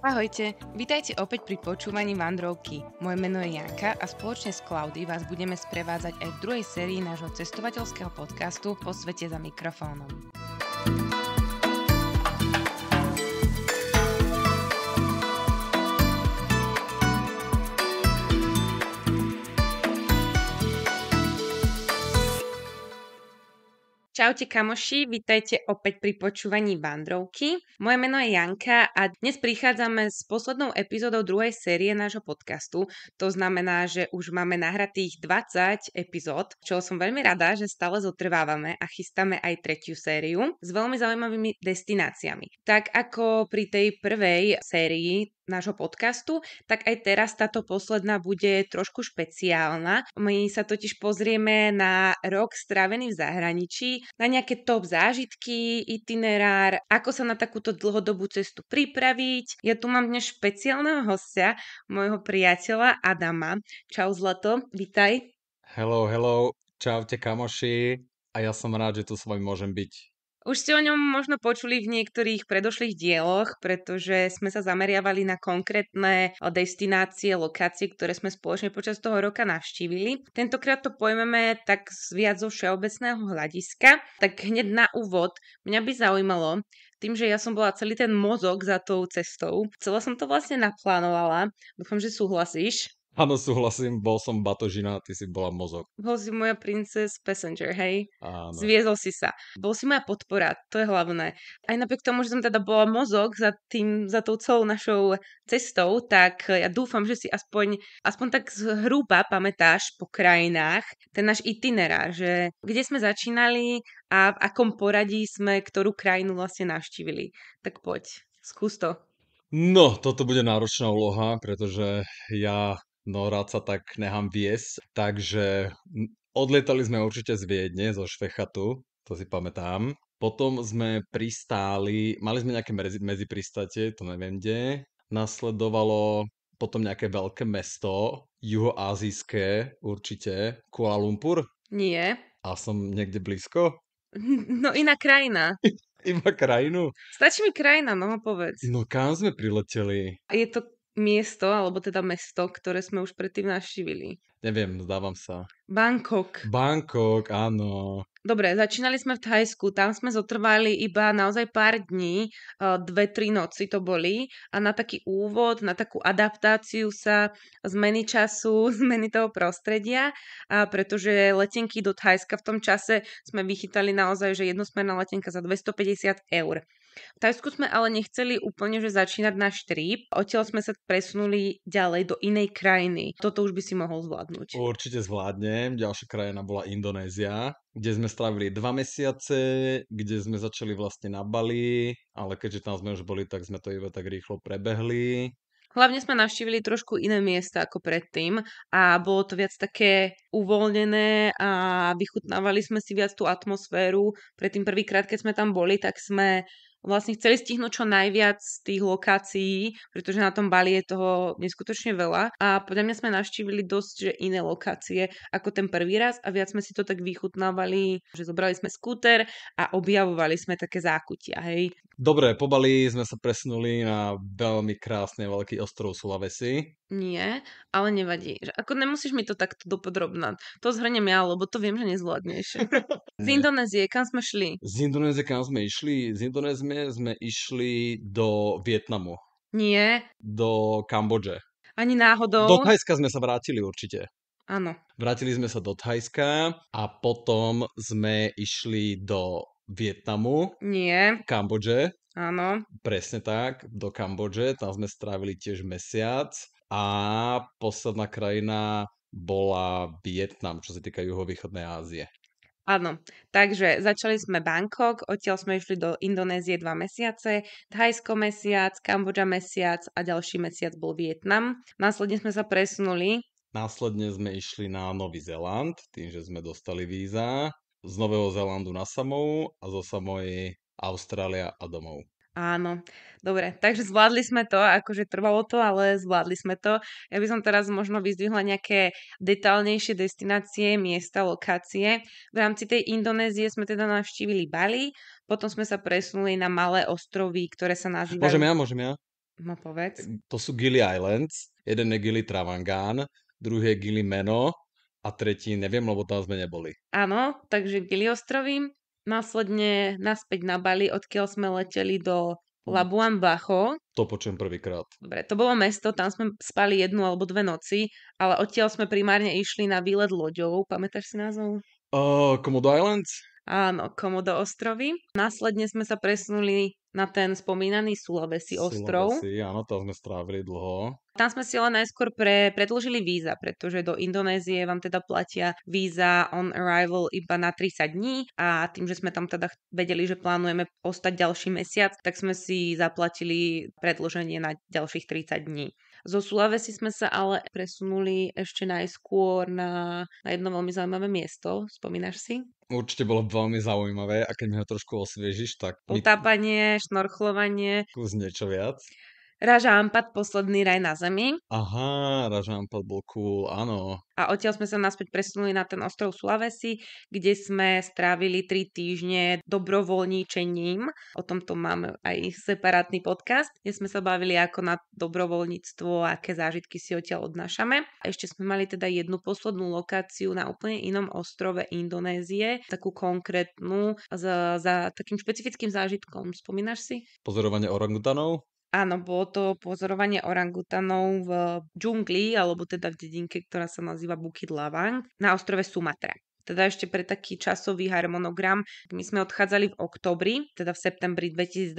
Ahojte, vítajte opäť pri počúvaní Vandrovky. Moje meno je Janka a spoločne s Klaudy vás budeme sprevádzať aj v druhej sérii nášho cestovateľského podcastu Po svete za mikrofónom. Čaute kamoši, vítajte opäť pri počúvaní Vandrovky. Moje meno je Janka a dnes prichádzame s poslednou epizódou druhej série nášho podcastu. To znamená, že už máme nahratých 20 epizód, čo som veľmi rada, že stále zotrvávame a chystáme aj tretiu sériu s veľmi zaujímavými destináciami. Tak ako pri tej prvej sérii nášho podcastu, tak aj teraz táto posledná bude trošku špeciálna. My sa totiž pozrieme na rok strávený v zahraničí, na nejaké top zážitky, itinerár, ako sa na takúto dlhodobú cestu pripraviť. Ja tu mám dnes špeciálneho hostia, môjho priateľa Adama. Čau Zlato, vitaj. Hello, čaute kamoši a ja som rád, že tu s vami môžem byť. Už ste o ňom možno počuli v niektorých predošlých dieloch, pretože sme sa zameriavali na konkrétne destinácie, lokácie, ktoré sme spoločne počas toho roka navštívili. Tentokrát to pojmeme tak viac zo všeobecného hľadiska. Tak hneď na úvod, mňa by zaujímalo, tým, že ja som bola celý ten mozog za tou cestou, celá som to vlastne naplánovala, dúfam, že súhlasíš. Áno, súhlasím, bol som batožina, ty si bola mozog. Bol si moja princess passenger, hej? Áno. Zviezol si sa. Bol si moja podpora, to je hlavné. Aj napriek tomu, že som teda bola mozog za tou celou našou cestou, tak ja dúfam, že si aspoň tak zhruba pamätáš po krajinách ten náš itinerár, že kde sme začínali a v akom poradí sme ktorú krajinu vlastne navštívili. Tak poď, skús to. No, toto bude náročná úloha, pretože ja rád sa tak nechám viesť, takže odlietali sme určite z Viedne, zo Švechatu, to si pamätám. Potom sme pristáli, mali sme nejaké medzipristátie, to neviem kde. Nasledovalo potom nejaké veľké mesto, juhoázijské určite, Kuala Lumpur. Nie. A som niekde blízko? No iná krajina. Iba krajinu? Stačí mi krajina, no povedz. No kam sme prileteli? Je to miesto, alebo teda mesto, ktoré sme už predtým navštívili. Neviem, zdávam sa. Bangkok. Bangkok, áno. Dobre, začínali sme v Thajsku, tam sme zotrvali iba naozaj pár dní, 2-3 noci to boli a na taký úvod, na takú adaptáciu sa, zmeny času, zmeny toho prostredia, a pretože letenky do Thajska v tom čase sme vychytali naozaj, že jednosmerná letenka za 250 eur. V Thajsku sme ale nechceli úplne, že začínať náš trip. Odtiaľ sme sa presunuli ďalej do inej krajiny. Toto už by si mohol zvládnuť. Určite zvládnem. Ďalšia krajina bola Indonézia, kde sme strávili 2 mesiace, kde sme začali vlastne na Bali, ale keďže tam sme už boli, tak sme to iba tak rýchlo prebehli. Hlavne sme navštívili trošku iné miesta ako predtým a bolo to viac také uvoľnené a vychutnávali sme si viac tú atmosféru. Predtým prvýkrát, keď sme tam boli, tak sme vlastne chceli stihnúť čo najviac z tých lokácií, pretože na tom Bali je toho neskutočne veľa a podľa mňa sme navštívili dosť že iné lokácie ako ten prvý raz a viac sme si to tak vychutnávali, že zobrali sme skúter a objavovali sme také zákutia, hej. Dobre, po Bali sme sa presunuli na veľmi krásny veľký ostrov Sulawesi. Nie, ale nevadí. Ako nemusíš mi to takto dopodrobná. To zhrnem ja, lebo to viem, že nezvládneš. Z Indonézie, kam sme šli? Z Indonézie kam sme išli? Z Indonézie sme išli do Vietnamu. Nie. Do Kambodže. Ani náhodou. Do Thajska sme sa vrátili určite. Áno. Vrátili sme sa do Thajska a potom sme išli do Vietnamu. Nie. Kambodže. Áno. Presne tak, do Kambodže. Tam sme strávili tiež mesiac. A posledná krajina bola Vietnam, čo sa týka juhovýchodnej Ázie. Áno, takže začali sme Bangkok, odtiaľ sme išli do Indonézie 2 mesiace, Thajsko mesiac, Kambodža mesiac a ďalší mesiac bol Vietnam. Následne sme sa presunuli. Následne sme išli na Nový Zéland, tým, že sme dostali víza. Z Nového Zélandu na Samou a zo Samoi Austrália a domov. Áno, dobre, takže zvládli sme to, akože trvalo to, ale zvládli sme to. Ja by som teraz možno vyzdvihla nejaké detailnejšie destinácie, miesta, lokácie. V rámci tej Indonézie sme teda navštívili Bali, potom sme sa presunuli na malé ostrovy, ktoré sa nazývajú... Môžem ja? No povedz. To sú Gili Islands. Jeden je Gili Travangan, druhý je Gili Meno a tretí neviem, lebo tam sme neboli. Áno, takže Gili ostrovy, následne naspäť na Bali, odkiaľ sme leteli do Labuan Bajo. To počujem prvýkrát. Dobre, to bolo mesto, tam sme spali 1 alebo 2 noci, ale odtiaľ sme primárne išli na výlet loďou. Pamätáš si názov? Komodo Islands? Áno, Komodo ostrovy. Následne sme sa presunuli na ten spomínaný Sulawesi ostrov. Sulawesi, áno, tam sme strávili dlho. Tam sme si ale najskôr predĺžili víza, pretože do Indonézie vám teda platia víza on arrival iba na 30 dní a tým, že sme tam teda vedeli, že plánujeme ostať ďalší mesiac, tak sme si zaplatili predĺženie na ďalších 30 dní. Zo Sulawesi sme sa ale presunuli ešte najskôr na jedno veľmi zaujímavé miesto. Spomínaš si? Určite bolo veľmi zaujímavé a keď mi ho trošku osviežiš, tak mi Utápanie, šnorchlovanie. kus niečo viac. Raja Ampat, posledný raj na zemi. Aha, Rajampad bol cool, áno. A odtiaľ sme sa naspäť presunuli na ten ostrov Sulawesi, kde sme strávili 3 týždne dobrovoľníčením. O tomto máme aj separátny podcast, kde sme sa bavili ako na dobrovoľníctvo, aké zážitky si odtiaľ odnášame. Ešte sme mali teda jednu poslednú lokáciu na úplne inom ostrove Indonézie, takú konkrétnu, za takým špecifickým zážitkom. Spomínaš si? Pozorovanie orangutanov? Áno, bolo to pozorovanie orangutanov v džungli, alebo teda v dedinke, ktorá sa nazýva Bukit Lawang, na ostrove Sumatra. Teda ešte pre taký časový harmonogram, my sme odchádzali v oktobri, teda v septembri 2022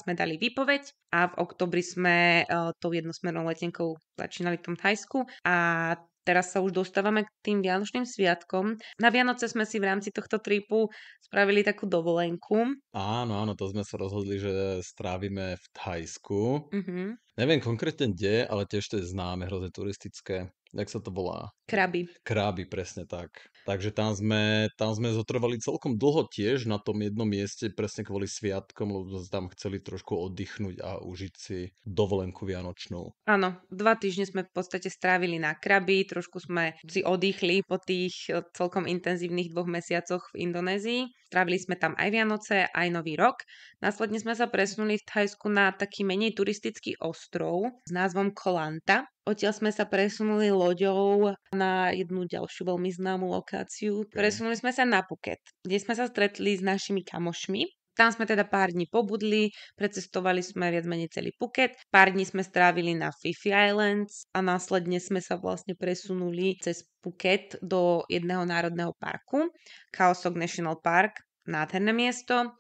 sme dali výpoveď a v oktobri sme tou jednosmernou letenkou začínali v tom Thajsku a teraz sa už dostávame k tým vianočným sviatkom. Na Vianoce sme si v rámci tohto tripu spravili takú dovolenku. Áno, to sme sa rozhodli, že strávime v Thajsku. Mhm. Neviem konkrétne kde, ale tiež to je známe, hrozne turistické. Jak sa to volá? Kraby. Kráby, presne tak. Takže tam sme zotrvali celkom dlho tiež na tom jednom mieste, presne kvôli sviatkom, lebo sme tam chceli trošku oddychnúť a užiť si dovolenku vianočnú. Áno, 2 týždne sme v podstate strávili na Krabi, trošku sme si oddychli po tých celkom intenzívnych 2 mesiacoch v Indonézii. Strávili sme tam aj Vianoce, aj Nový rok. Následne sme sa presunuli v Thajsku na taký menej turistický ostrov s názvom Koh Lanta. Odtiaľ sme sa presunuli loďou na jednu ďalšiu veľmi známú lokáciu. Presunuli sme sa na Phuket, kde sme sa stretli s našimi kamošmi. Tam sme teda pár dní pobudli, precestovali sme viac menej celý Phuket. Pár dní sme strávili na Phi Phi Islands a následne sme sa vlastne presunuli cez Phuket do jedného národného parku, Khao Sok National Park, nádherné miesto.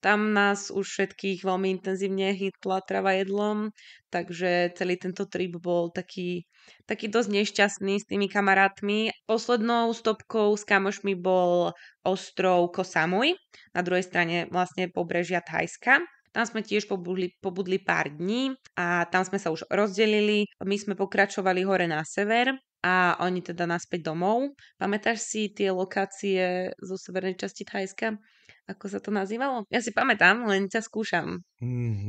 Tam nás už všetkých veľmi intenzívne chytla trava jedlom, takže celý tento trip bol taký dosť nešťastný s tými kamarátmi. Poslednou stopkou s kamošmi bol ostrov Koh Samui, na druhej strane vlastne pobrežia Thajska. Tam sme tiež pobudli pár dní a tam sme sa už rozdelili. My sme pokračovali hore na sever a oni teda naspäť domov. Pamätáš si tie lokácie zo severnej časti Thajska? Ako sa to nazývalo? Ja si pamätám, len ťa skúšam.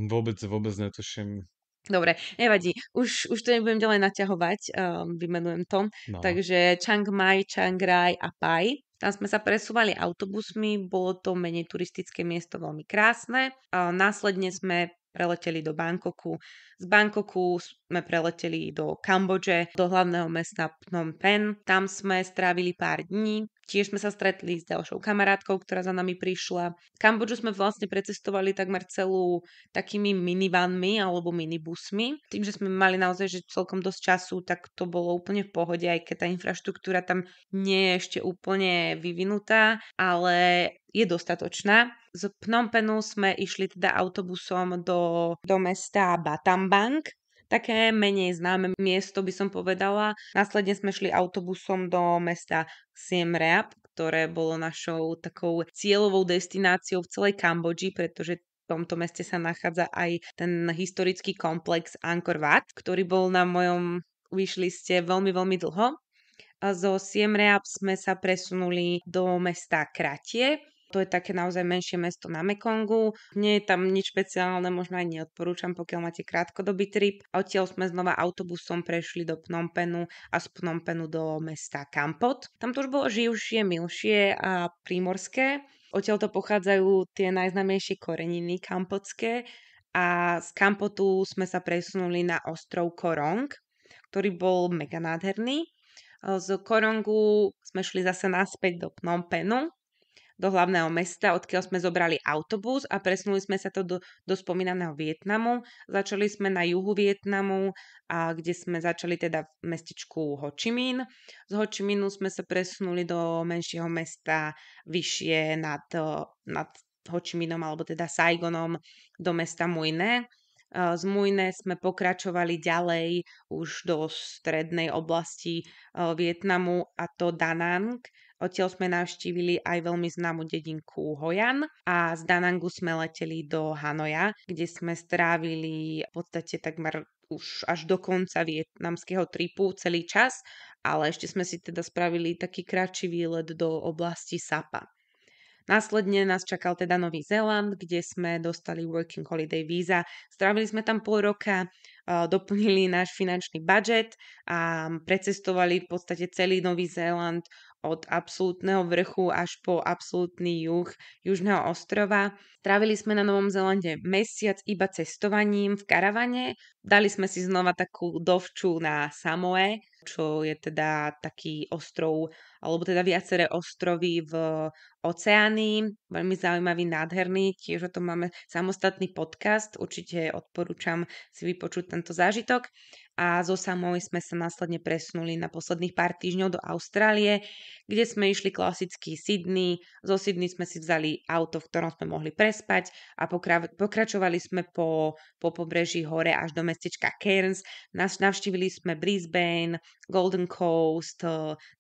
Vôbec netuším. Dobre, nevadí. Už to nebudem ďalej naťahovať, vymenujem to. No. Takže Chiang Mai, Chiang Rai a Pai. Tam sme sa presúvali autobusmi, bolo to menej turistické miesto, veľmi krásne. Následne sme preleteli do Bangkoku. Z Bangkoku sme preleteli do Kambodže, do hlavného mesta Phnom Penh. Tam sme strávili pár dní. Tiež sme sa stretli s ďalšou kamarátkou, ktorá za nami prišla. Kambodžu sme vlastne precestovali takmer celú takými minivanmi alebo minibusmi. Tým, že sme mali naozaj že celkom dosť času, tak to bolo úplne v pohode, aj keď tá infraštruktúra tam nie je ešte úplne vyvinutá, ale je dostatočná. Z Phnom Penhu sme išli teda autobusom do mesta Battambang, také menej známe miesto by som povedala. Následne sme šli autobusom do mesta Siem Reap, ktoré bolo našou takou cieľovou destináciou v celej Kambodži, pretože v tomto meste sa nachádza aj ten historický komplex Angkor Wat, ktorý bol na mojom wishliste veľmi, veľmi dlho. A zo Siem Reap sme sa presunuli do mesta Kratie. To je také naozaj menšie mesto na Mekongu. Nie je tam nič špeciálne, možno aj neodporúčam, pokiaľ máte krátkodobý trip. Odtiaľ sme znova autobusom prešli do Phnom Penhu a z Phnom Penhu do mesta Kampot. Tam to už bolo živšie, milšie a prímorské. Odtiaľ to pochádzajú tie najznámejšie koreniny kampotské a z Kampotu sme sa presunuli na ostrov Korong, ktorý bol mega nádherný. Z Korongu sme šli zase naspäť do Phnom Penhu, do hlavného mesta, odkiaľ sme zobrali autobus a presunuli sme sa do spomínaného Vietnamu. Začali sme na juhu Vietnamu, kde sme začali teda v mestečku Ho Chi Minh. Z Ho Chi Minhu sme sa presunuli do menšieho mesta vyššie nad Ho Chi Minhom, alebo teda Saigonom, do mesta Mui Ne. Z Mui Ne sme pokračovali ďalej už do strednej oblasti Vietnamu, a to Da Nang. Odtiaľ sme navštívili aj veľmi známu dedinku Hoi An a z Da Nangu sme leteli do Hanoja, kde sme strávili v podstate takmer už až do konca vietnamského tripu celý čas, ale ešte sme si teda spravili taký kratší výlet do oblasti Sapa. Následne nás čakal teda Nový Zéland, kde sme dostali Working Holiday víza. Strávili sme tam pol roka, doplnili náš finančný budget a precestovali v podstate celý Nový Zéland od absolútneho vrchu až po absolútny juh južného ostrova. Strávili sme na Novom Zélande mesiac iba cestovaním v karavane. Dali sme si znova takú dovču na Samoe, čo je teda taký ostrov, alebo teda viaceré ostrovy v Oceánii, veľmi zaujímavý, nádherný, tiež o tom máme samostatný podcast, určite odporúčam si vypočuť tento zážitok. A zo Samoi sme sa následne presunuli na posledných pár týždňov do Austrálie, kde sme išli klasicky Sydney. Zo Sydney sme si vzali auto, v ktorom sme mohli prespať a pokračovali sme po pobreží hore až do mestečka Cairns. Navštívili sme Brisbane, Golden Coast,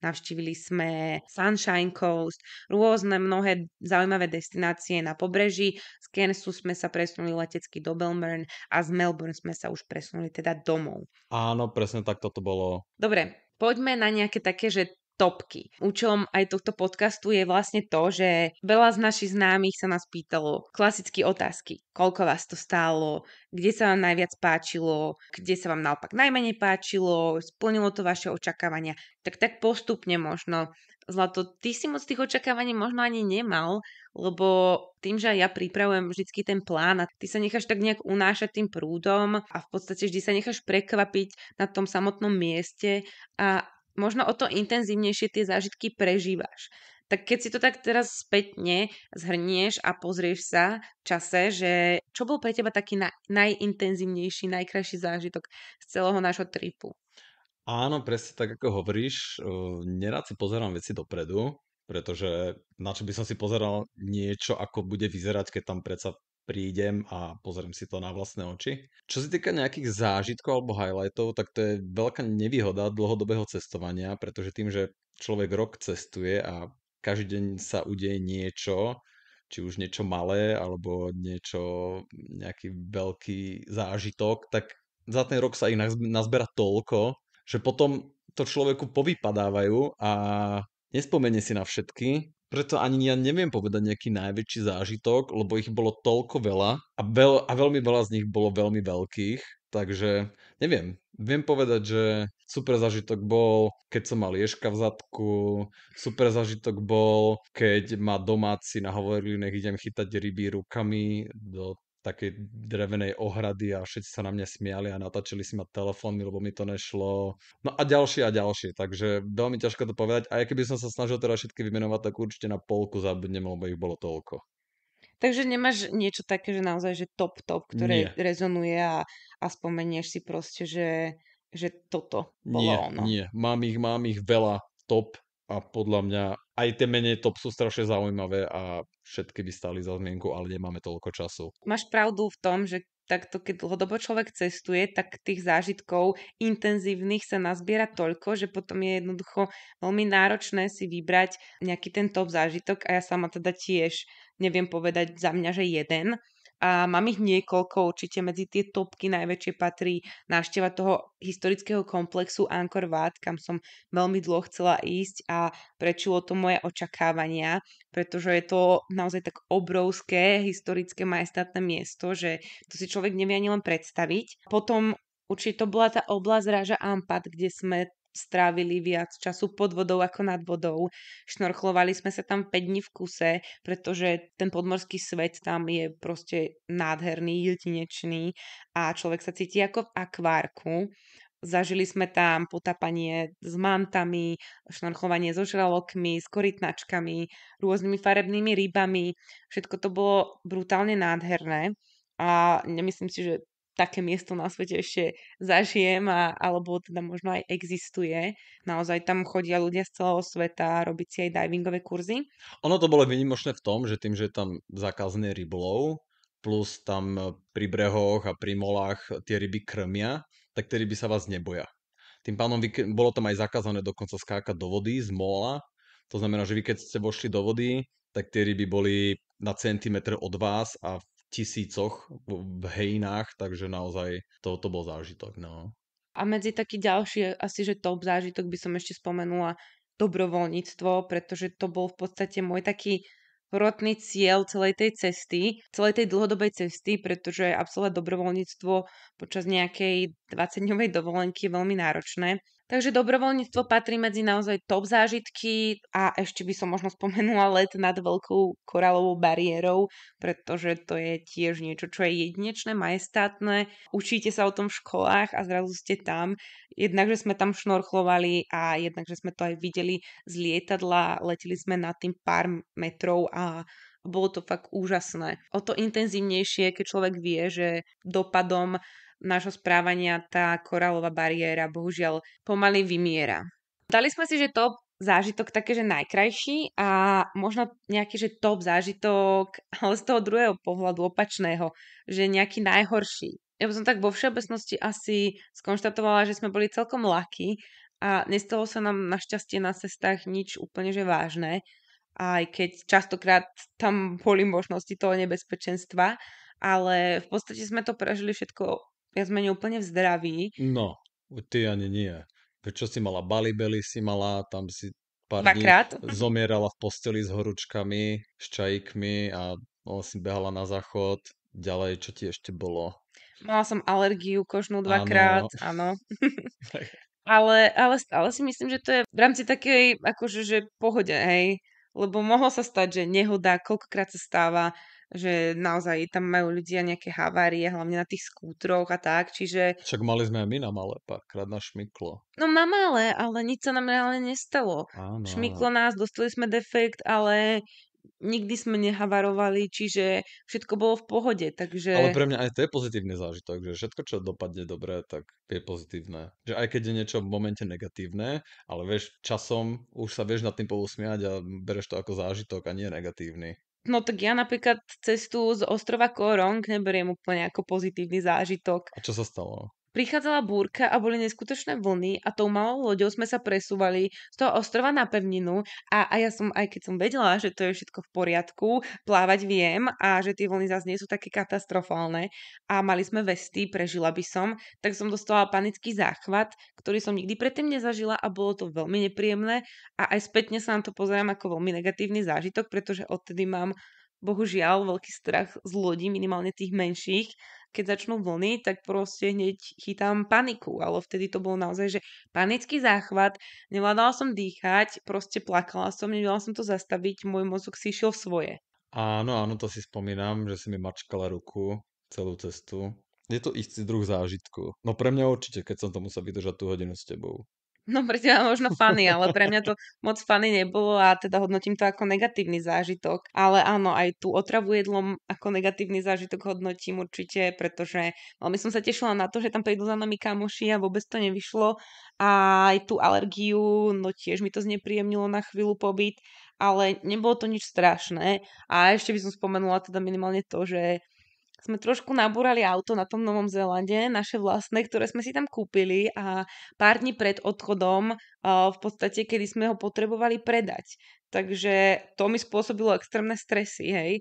navštívili sme Sunshine Coast, rôzne mnohé zaujímavé destinácie na pobreží. Z Cairnsu sme sa presunuli letecky do Melbourne a z Melbourne sme sa už presunuli teda domov. Áno, presne tak toto bolo. Dobre, poďme na nejaké také, že topky. Účelom aj tohto podcastu je vlastne to, že veľa z našich známych sa nás pýtalo klasické otázky. Koľko vás to stálo? Kde sa vám najviac páčilo? Kde sa vám naopak najmenej páčilo? Splnilo to vaše očakávania? Tak postupne možno. Zlato, ty si moc tých očakávaní možno ani nemal, lebo tým, že aj ja pripravujem vždycky ten plán a ty sa necháš tak nejak unášať tým prúdom a v podstate vždy sa necháš prekvapiť na tom samotnom mieste a možno o to intenzívnejšie tie zážitky prežívaš. Tak keď si to tak teraz spätne zhrnieš a pozrieš sa v čase, že čo bol pre teba taký najintenzívnejší, najkrajší zážitok z celého nášho tripu? Áno, presne tak, ako hovoríš. Nerad si pozerám veci dopredu, pretože na čo by som si pozeral niečo, ako bude vyzerať, keď tam predsa prídem a pozriem si to na vlastné oči. Čo sa týka nejakých zážitkov alebo highlightov, tak to je veľká nevýhoda dlhodobého cestovania, pretože tým, že človek rok cestuje a každý deň sa udeje niečo, či už niečo malé alebo nejaký veľký zážitok, tak za ten rok sa ich nazberá toľko, že potom to človeku povypadávajú a nespomenie si na všetky. Preto ani ja neviem povedať nejaký najväčší zážitok, lebo ich bolo toľko veľa a veľmi veľa z nich bolo veľmi veľkých. Takže neviem, viem povedať, že super zážitok bol, keď som mal ježka v zadku, super zážitok bol, keď ma domáci nahovorili, nech idem chytať ryby rukami do takej drevenej ohrady a všetci sa na mňa smiali a natáčali si ma telefónmi, lebo mi to nešlo. No a ďalšie, takže veľmi ťažko to povedať. A keby som sa snažil teda všetky vymenovať, tak určite na polku zabudnem, lebo ich bolo toľko. Takže nemáš niečo také, že naozaj, že top, ktoré Nie, rezonuje a spomenieš si proste, že toto bolo ono. nie. Mám ich veľa top a podľa mňa aj tie menej top sú strašne zaujímavé a všetky by stáli za zmienku, ale nemáme toľko času. Máš pravdu v tom, že takto, keď dlhodobo človek cestuje, tak tých zážitkov intenzívnych sa nazbiera toľko, že potom je jednoducho veľmi náročné si vybrať nejaký ten top zážitok a ja sama teda tiež neviem povedať za mňa, že jeden. A mám ich niekoľko, určite medzi tie topky najväčšie patrí návšteva toho historického komplexu Angkor Wat, kam som veľmi dlho chcela ísť a prečulo to moje očakávania, pretože je to naozaj tak obrovské historické majestátne miesto, že to si človek nevie ani len predstaviť. Potom určite to bola tá oblasť Raja Ampat, kde sme strávili viac času pod vodou ako nad vodou. Šnorchlovali sme sa tam 5 dní v kuse, pretože ten podmorský svet tam je proste nádherný, jedinečný a človek sa cíti ako v akvárku. Zažili sme tam potápanie s mantami, šnorchovanie so žralokmi, s korytnačkami, rôznymi farebnými rybami. Všetko to bolo brutálne nádherné a nemyslím si, že také miesto na svete ešte zažijem, alebo teda možno aj existuje. Naozaj tam chodia ľudia z celého sveta robiť si aj divingové kurzy. Ono to bolo výnimočné v tom, že tým, že je tam zakázaný rybolov, plus tam pri brehoch a pri molách tie ryby krmia, tak tie ryby sa vás neboja. Tým pádom bolo tam aj zakázané dokonca skákať do vody z mola. To znamená, že vy keď ste vošli do vody, tak tie ryby boli na centimetr od vás a v tisícoch v hejnách, takže naozaj to bol zážitok. No. A medzi taký ďalší, asi že top zážitok by som ešte spomenula dobrovoľníctvo, pretože to bol v podstate môj taký prvotný cieľ celej tej cesty, celej tej dlhodobej cesty, pretože absolvovať dobrovoľníctvo počas nejakej 20-dňovej dovolenky je veľmi náročné. Takže dobrovoľníctvo patrí medzi naozaj top zážitky a ešte by som možno spomenula let nad veľkou koralovou bariérou, pretože to je tiež niečo, čo je jedinečné, majestátne. Učíte sa o tom v školách a zrazu ste tam. Jednak, že sme tam šnorchlovali a jednak, že sme to aj videli z lietadla, leteli sme nad tým pár metrov a bolo to fakt úžasné. O to intenzívnejšie, keď človek vie, že dopadom nášho správania tá koralová bariéra bohužiaľ pomaly vymiera. Dali sme si, že top zážitok také, že najkrajší a možno nejaký, že top zážitok, ale z toho druhého pohľadu opačného, že nejaký najhorší. Ja by som tak vo všeobecnosti asi skonštatovala, že sme boli celkom lucky a nestalo sa nám našťastie na cestách nič úplne že vážne, aj keď častokrát tam boli možnosti toho nebezpečenstva, ale v podstate sme to prežili všetko viac menej úplne v zdraví. No, ty ani nie. Veď čo si mala? Balibeli si mala, tam si pár dní Dvakrát. zomierala v posteli s horúčkami, s čajíkmi a si behala na záchod. Ďalej, čo ti ešte bolo? Mala som alergiu kožnú dvakrát, Áno. áno. Ale stále si myslím, že to je v rámci takej akože že pohode, hej. Lebo mohlo sa stať, že nehoda, koľkokrát sa stáva, že naozaj tam majú ľudia nejaké havárie, hlavne na tých skútroch a tak, čiže Však mali sme aj my na malé, párkrát na šmyklo. no na malé, ale nič sa nám reálne nestalo. Áno, áno. Šmyklo nás, dostali sme defekt, ale nikdy sme nehavarovali, čiže všetko bolo v pohode, Ale takže pre mňa aj to je pozitívny zážitok, že všetko, čo dopadne dobre, tak je pozitívne. Že aj keď je niečo v momente negatívne, ale vieš, časom už sa vieš nad tým pousmiať a bereš to ako zážitok a nie negatívny. no tak ja napríklad cestu z ostrova Korong neberiem úplne ako pozitívny zážitok. A čo sa stalo? Prichádzala búrka a boli neskutočné vlny a tou malou loďou sme sa presúvali z toho ostrova na pevninu a ja som, aj keď som vedela, že to je všetko v poriadku, plávať viem a že tie vlny zase nie sú také katastrofálne a mali sme vesty, prežila by som, tak som dostala panický záchvat, ktorý som nikdy predtým nezažila a bolo to veľmi nepríjemné a aj spätne sa na to pozerám ako veľmi negatívny zážitok, pretože odtedy mám bohužiaľ veľký strach z lodí, minimálne tých menších. Keď začnú vlny, tak proste hneď chytám paniku, ale vtedy to bolo naozaj, že panický záchvat, nevládala som dýchať, proste plakala som, nevedela som to zastaviť, môj mozog si išiel svoje. Áno, áno, to si spomínam, že si mi mačkala ruku celú cestu. Je to istý druh zážitku. No pre mňa určite, keď som to musel vydržať tú hodinu s tebou. No pre teba možno funny, ale pre mňa to moc funny nebolo a teda hodnotím to ako negatívny zážitok. Ale áno, aj tú otravu jedlom ako negatívny zážitok hodnotím určite, pretože veľmi som sa tešila na to, že tam prídu za nami kamoši a vôbec to nevyšlo. A aj tú alergiu, no tiež mi to znepríjemnilo na chvíľu pobyt, ale nebolo to nič strašné. A ešte by som spomenula teda minimálne to, že sme trošku nabúrali auto na tom Novom Zélande, naše vlastné, ktoré sme si tam kúpili a pár dní pred odchodom, v podstate, kedy sme ho potrebovali predať. Takže to mi spôsobilo extrémne stresy, hej.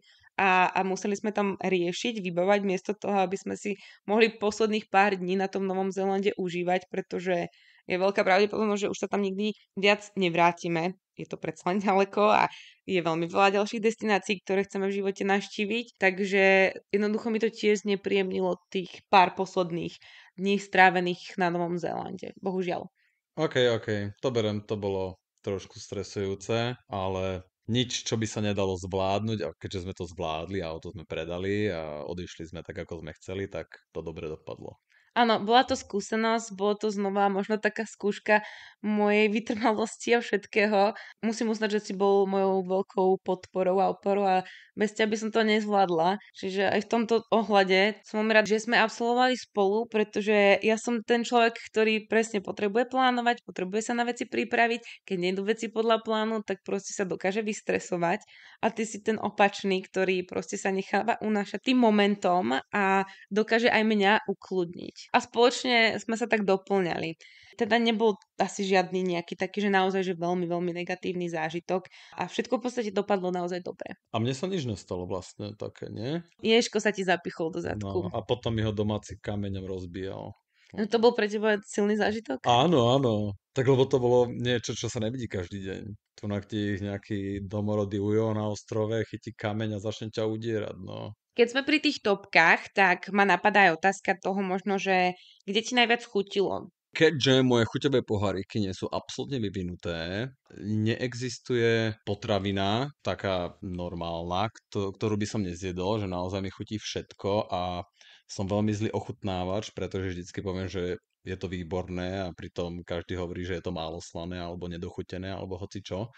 A museli sme tam riešiť, vybavať miesto toho, aby sme si mohli posledných pár dní na tom Novom Zélande užívať, pretože je veľká pravdepodobnosť, že už sa tam nikdy viac nevrátime. Je to predsa len ďaleko a je veľmi veľa ďalších destinácií, ktoré chceme v živote navštíviť, takže jednoducho mi to tiež nepríjemnilo tých pár posledných dní strávených na Novom Zélande. Bohužiaľ. To berem, to bolo trošku stresujúce, ale nič, čo by sa nedalo zvládnuť a keďže sme to zvládli a auto sme predali a odišli sme tak, ako sme chceli, tak to dobre dopadlo. Áno, bola to skúsenosť, bolo to znova možno taká skúška mojej vytrvalosti a všetkého. Musím uznať, že si bol mojou veľkou podporou a oporou a bez ťa by som to nezvládla. Čiže aj v tomto ohľade som veľmi rád, že sme absolvovali spolu, pretože ja som ten človek, ktorý presne potrebuje plánovať, potrebuje sa na veci pripraviť. Keď nejdu veci podľa plánu, tak proste sa dokáže vystresovať. A ty si ten opačný, ktorý proste sa necháva unášať tým momentom a dokáže aj mňa ukludniť. A spoločne sme sa tak doplňali. Teda nebol asi žiadny nejaký taký, že naozaj, že veľmi, veľmi negatívny zážitok a všetko v podstate dopadlo naozaj dobre. A mne sa nič nestalo vlastne také, nie? Ježko sa ti zapichol do No zadku. a potom mi ho domáci kameňom rozbíjal. No to bol pre teba silný zážitok? Áno, áno. Tak lebo to bolo niečo, čo sa nevidí každý deň. Tu na ti nejaký domorodý ujo na ostrove chytí kameň a začne ťa udierať, no. Keď sme pri tých topkách, tak ma napadá aj otázka toho možno, že kde ti najviac chutilo? Keďže moje chuťové poháriky nie sú absolútne vyvinuté, neexistuje potravina taká normálna, ktorú by som nezjedol, že naozaj mi chutí všetko a som veľmi zlý ochutnávač, pretože vždycky poviem, že je to výborné a pritom každý hovorí, že je to málo slané alebo nedochutené alebo hoci čo.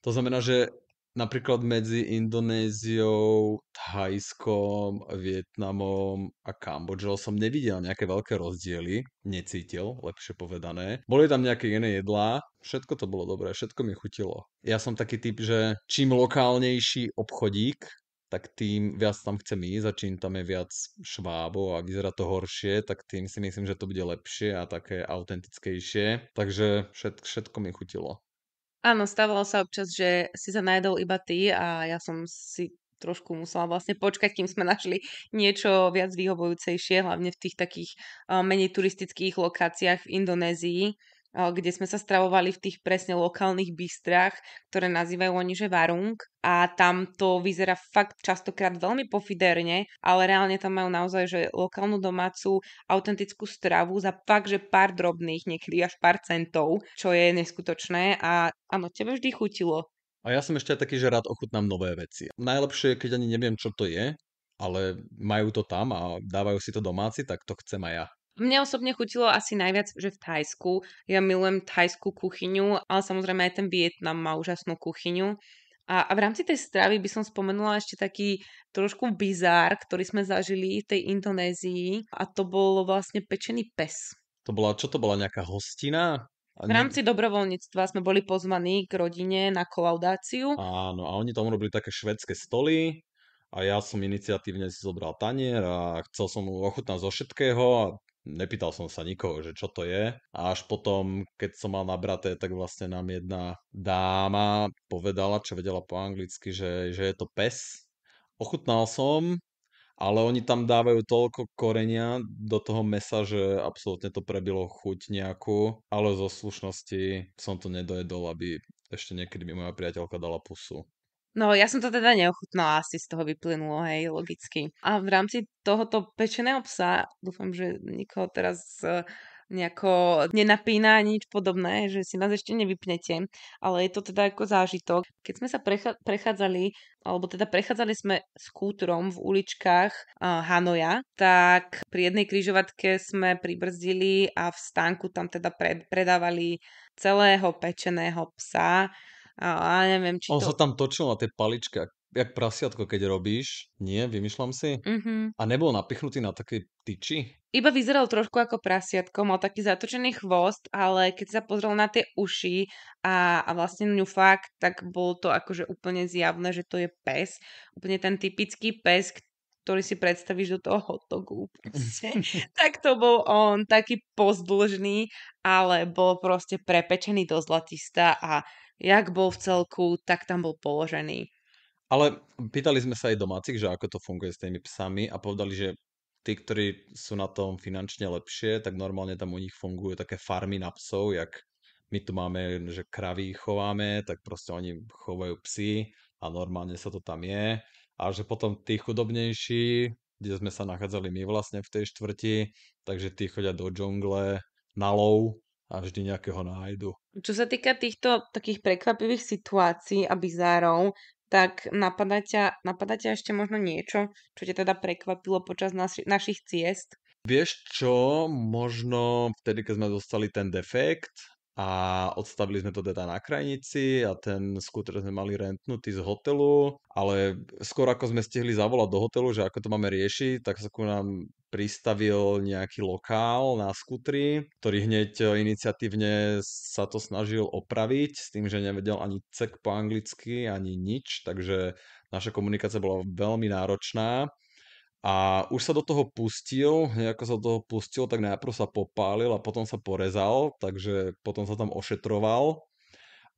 To znamená, že napríklad medzi Indonéziou, Thajskom, Vietnamom a Kambodžou som nevidel nejaké veľké rozdiely, necítil, lepšie povedané. Boli tam nejaké iné jedlá, všetko to bolo dobré, všetko mi chutilo. Ja som taký typ, že čím lokálnejší obchodík, tak tým viac tam chcem ísť a čím tam je viac švábov a vyzerá to horšie, tak tým si myslím, že to bude lepšie a také autentickejšie. Takže všetko mi chutilo. Áno, stávalo sa občas, že si sa najedol iba ty a ja som si trošku musela vlastne počkať, kým sme našli niečo viac vyhovujúcejšie, hlavne v tých takých menej turistických lokáciách v Indonézii, kde sme sa stravovali v tých presne lokálnych bistrách, ktoré nazývajú oni, že varung. A tam to vyzerá fakt častokrát veľmi pofidérne, ale reálne tam majú naozaj, že lokálnu domácu autentickú stravu za fakt, že pár drobných, niekedy až pár centov, čo je neskutočné a áno, tebe vždy chutilo. A ja som ešte aj taký, že rád ochutnám nové veci. Najlepšie je, keď ani neviem, čo to je, ale majú to tam a dávajú si to domáci, tak to chcem aj ja. Mne osobne chutilo asi najviac, že v Thajsku. Ja milujem thajskú kuchyňu, ale samozrejme aj ten Vietnam má úžasnú kuchyňu. A v rámci tej stravy by som spomenula ešte taký trošku bizár, ktorý sme zažili v tej Indonézii a to bol vlastne pečený pes. Čo to bola nejaká hostina? A V rámci dobrovoľníctva sme boli pozvaní k rodine na kolaudáciu. áno, a oni tam robili také švedské stoly a ja som iniciatívne si zobral tanier a chcel som mu ochutnať zo všetkého a nepýtal som sa nikoho, že čo to je. A až potom, keď som mal nabraté, tak vlastne nám jedna dáma povedala, čo vedela po anglicky, že je to pes. Ochutnal som, ale oni tam dávajú toľko korenia do toho mesa, že absolútne to prebilo chuť nejakú, ale zo slušnosti som to nedojedol, aby ešte niekedy mi moja priateľka dala pusu. No, ja som to teda neochutnala, asi z toho vyplynulo, hej, logicky. A v rámci tohoto pečeného psa, dúfam, že nikoho teraz nejako nenapína, nič podobné, že si nás ešte nevypnete, ale je to teda ako zážitok. Keď sme sa prechádzali, alebo teda prechádzali sme skútrom v uličkách Hanoja, tak pri jednej križovatke sme pribrzdili a v stánku tam teda predávali celého pečeného psa a neviem, či On to... sa tam točil na tej paličke, jak prasiatko, keď robíš. Nie, vymýšľam si. Mhm. A nebol napichnutý na takej tyči? Iba vyzeral trošku ako prasiatko, mal taký zatočený chvost, ale keď sa pozrel na tie uši a vlastne ňufák, tak bolo to akože úplne zjavné, že to je pes. Úplne ten typický pes, ktorý si predstavíš do toho hotdogu. Proste. Tak to bol on, taký pozdĺžný, ale bol proste prepečený do zlatista a jak bol v celku, tak tam bol položený. Ale pýtali sme sa aj domácich, že ako to funguje s tými psami a povedali, že tí, ktorí sú na tom finančne lepšie, tak normálne tam u nich fungujú také farmy na psov, jak my tu máme, že kravy chováme, tak proste oni chovajú psy a normálne sa to tam je. A že potom tí chudobnejší, kde sme sa nachádzali my vlastne v tej štvrti, takže tí chodia do džungle na lov a vždy nejakého nájdu. Čo sa týka týchto takých prekvapivých situácií a bizárov, tak napadá ťa ešte možno niečo, čo ťa teda prekvapilo počas našich ciest? Vieš čo, možno vtedy, keď sme dostali ten defekt a odstavili sme to teda na krajnici a ten skúter sme mali rentnutý z hotelu, ale skôr ako sme stihli zavolať do hotelu, že ako to máme riešiť, tak sa ku nám pristavil nejaký lokál na skútri, ktorý hneď iniciatívne sa to snažil opraviť s tým, že nevedel ani cek po anglicky, ani nič, takže naša komunikácia bola veľmi náročná. A už sa do toho pustil, ako sa do toho pustil, tak najprv sa popálil a potom sa porezal, takže potom sa tam ošetroval.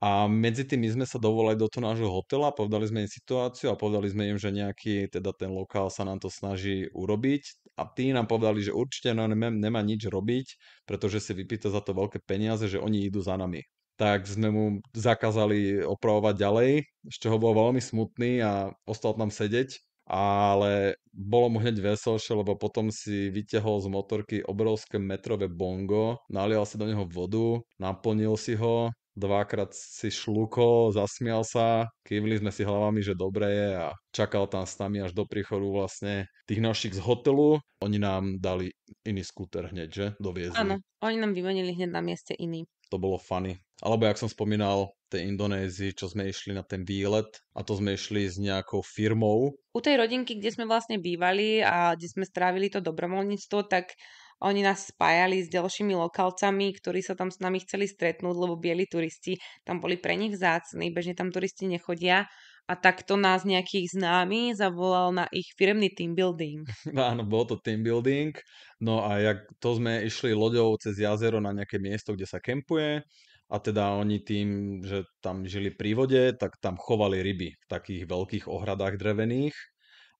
A medzi tým my sme sa dovolali do toho nášho hotela, povedali sme im situáciu a povedali sme im, že nejaký, teda ten lokál sa nám to snaží urobiť. A tí nám povedali, že určite nemá nič robiť, pretože si vypýta za to veľké peniaze, že oni idú za nami. Tak sme mu zakázali opravovať ďalej, z čoho bol veľmi smutný a ostal tam sedieť. Ale bolo mu hneď veselšie, lebo potom si vyťahol z motorky obrovské metrové bongo, nalial si do neho vodu, naplnil si ho, dvakrát si šlukol, zasmial sa, kývli sme si hlavami, že dobre je a čakal tam s nami až do príchodu vlastne tých našich z hotelu. Oni nám dali iný skúter hneď, že? Áno, Doviezli. oni nám vymenili hneď na mieste iný. To bolo funny. Alebo jak som spomínal, tej Indonézii, čo sme išli na ten výlet a to sme išli s nejakou firmou. U tej rodinky, kde sme vlastne bývali a kde sme strávili to dobrovoľníctvo, tak oni nás spájali s ďalšími lokálcami, ktorí sa tam s nami chceli stretnúť, lebo bieli turisti tam boli pre nich vzácni, bežne tam turisti nechodia. A takto nás nejakých známy zavolal na ich firemný team building. Áno, bol to team building. No a jak to sme išli loďou cez jazero na nejaké miesto, kde sa kempuje. A teda oni tým, že tam žili pri vode, tak tam chovali ryby v takých veľkých ohradách drevených.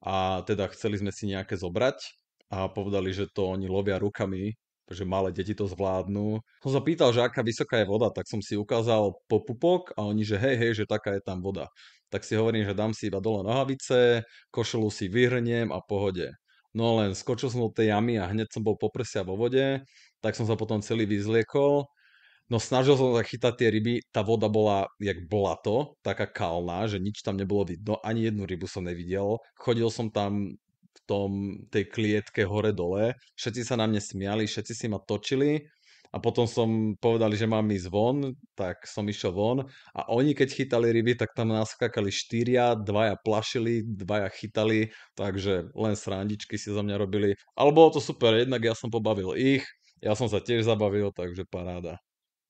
A teda chceli sme si nejaké zobrať a povedali, že to oni lovia rukami, že malé deti to zvládnu. Som sa pýtal, že aká vysoká je voda, tak som si ukázal popupok a oni, že hej, hej, že taká je tam voda. Tak si hovorím, že dám si iba dole nohavice, košelu si vyhrniem a pohode. No len skočil som do tej jamy a hneď som bol po prsia vo vode, tak som sa potom celý vyzliekol. No snažil som sa chytať tie ryby, tá voda bola jak blato, taká kalná, že nič tam nebolo vidno, ani jednu rybu som nevidel. Chodil som tam v tej klietke hore-dole, všetci sa na mne smiali, všetci si ma točili a potom som povedali, že mám ísť von, tak som išiel von a oni keď chytali ryby, tak tam naskakali štyria, dvaja plašili, dvaja chytali, takže len srandičky si za mňa robili. Ale bolo to super, jednak ja som pobavil ich, ja som sa tiež zabavil, takže paráda.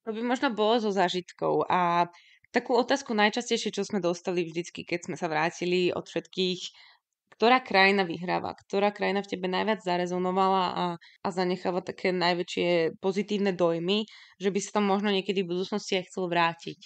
To by možno bolo zo zážitkov. A takú otázku najčastejšie, čo sme dostali vždycky, keď sme sa vrátili od všetkých, ktorá krajina vyhráva, ktorá krajina v tebe najviac zarezonovala a zanecháva také najväčšie pozitívne dojmy, že by sa tam možno niekedy v budúcnosti aj chcel vrátiť.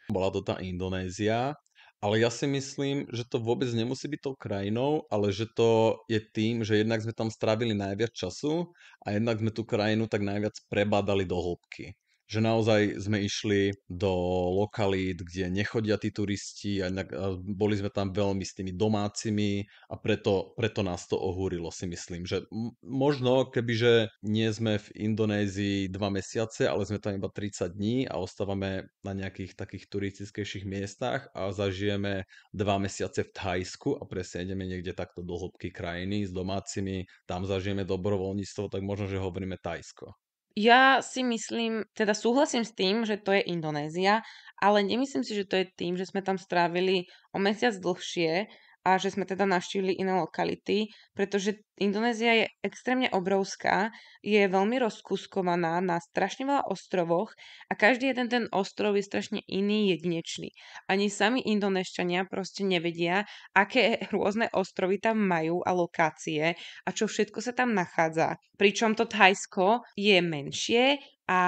Bola to tá Indonézia, ale ja si myslím, že to vôbec nemusí byť tou krajinou, ale že to je tým, že jednak sme tam strávili najviac času a jednak sme tú krajinu tak najviac prebádali do hĺbky. Že naozaj sme išli do lokalít, kde nechodia tí turisti a boli sme tam veľmi s tými domácimi a preto nás to ohúrilo, si myslím. Že možno, kebyže nie sme v Indonézii 2 mesiace, ale sme tam iba 30 dní a ostávame na nejakých takých turistickejších miestach a zažijeme 2 mesiace v Thajsku a presne ideme niekde takto do hĺbky krajiny s domácimi, tam zažijeme dobrovoľníctvo, tak možno, že hovoríme Thajsko. Ja si myslím, teda súhlasím s tým, že to je Indonézia, ale nemyslím si, že to je tým, že sme tam strávili o mesiac dlhšie a že sme teda navštívili iné lokality, pretože Indonézia je extrémne obrovská, je veľmi rozkuskovaná na strašne veľa ostrovoch a každý jeden ten ostrov je strašne iný, jedinečný. Ani sami Indonéšťania proste nevedia, aké rôzne ostrovy tam majú a lokácie a čo všetko sa tam nachádza. Pričom to Thajsko je menšie a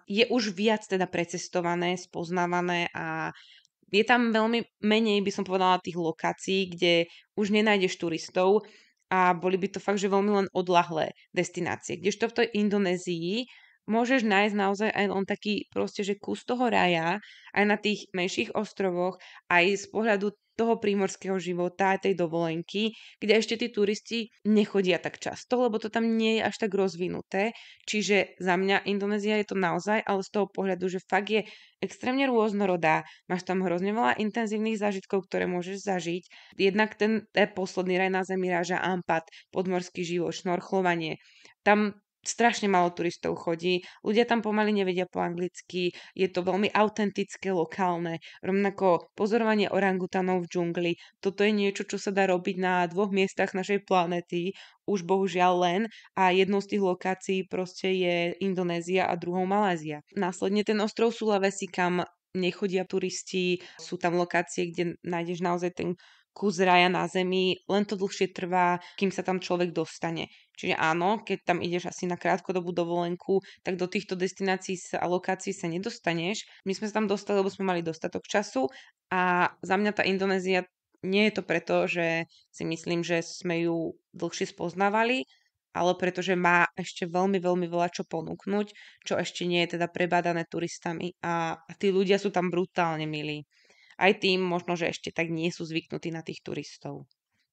je už viac teda precestované, spoznávané a je tam veľmi menej, by som povedala, tých lokácií, kde už nenájdeš turistov a boli by to fakt, že veľmi len odlahlé destinácie. Kdežto v tej Indonézii môžeš nájsť naozaj aj len taký proste, že kus toho raja, aj na tých menších ostrovoch, aj z pohľadu toho prímorského života, tej dovolenky, kde ešte tí turisti nechodia tak často, lebo to tam nie je až tak rozvinuté. Čiže za mňa Indonézia je to naozaj, ale z toho pohľadu, že fakt je extrémne rôznorodá. Máš tam hrozne veľa intenzívnych zážitkov, ktoré môžeš zažiť. Jednak ten posledný raj na Zemi, Raja Ampat, podmorský život, šnorchlovanie. Tam strašne málo turistov chodí, ľudia tam pomaly nevedia po anglicky, je to veľmi autentické, lokálne, rovnako pozorovanie orangutanov v džungli. Toto je niečo, čo sa dá robiť na 2 miestach našej planéty, už bohužiaľ len, a jednou z tých lokácií proste je Indonézia a druhou Malázia. Následne ten ostrov Sulawesi, kam nechodia turisti, sú tam lokácie, kde nájdeš naozaj ten kus raja na zemi, len to dlhšie trvá, kým sa tam človek dostane. Čiže áno, keď tam ideš asi na krátkodobú dovolenku, tak do týchto destinácií a lokácií sa nedostaneš. My sme sa tam dostali, lebo sme mali dostatok času a za mňa tá Indonézia nie je to preto, že si myslím, že sme ju dlhšie spoznávali, ale pretože má ešte veľmi, veľmi veľa čo ponúknuť, čo ešte nie je teda prebádané turistami a tí ľudia sú tam brutálne milí. Aj tým možno, že ešte tak nie sú zvyknutí na tých turistov.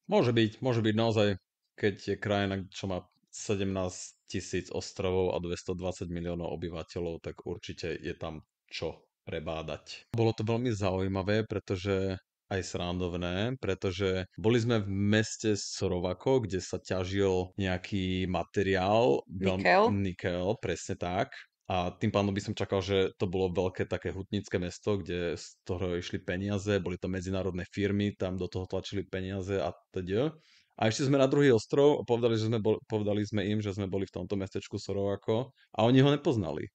Môže byť naozaj, keď je krajina, čo má 17 000 ostrovov a 220 miliónov obyvateľov, tak určite je tam čo prebádať. Bolo to veľmi zaujímavé, pretože aj srandovné, pretože boli sme v meste Sorovako, kde sa ťažil nejaký materiál, Nikel? nikel, presne tak. A tým pádom by som čakal, že to bolo veľké také hutnické mesto, kde z toho išli peniaze, boli to medzinárodné firmy, tam do toho tlačili peniaze a teda. A ešte sme na druhý ostrov a povedali sme im, že sme boli v tomto mestečku Sorovako a oni ho nepoznali.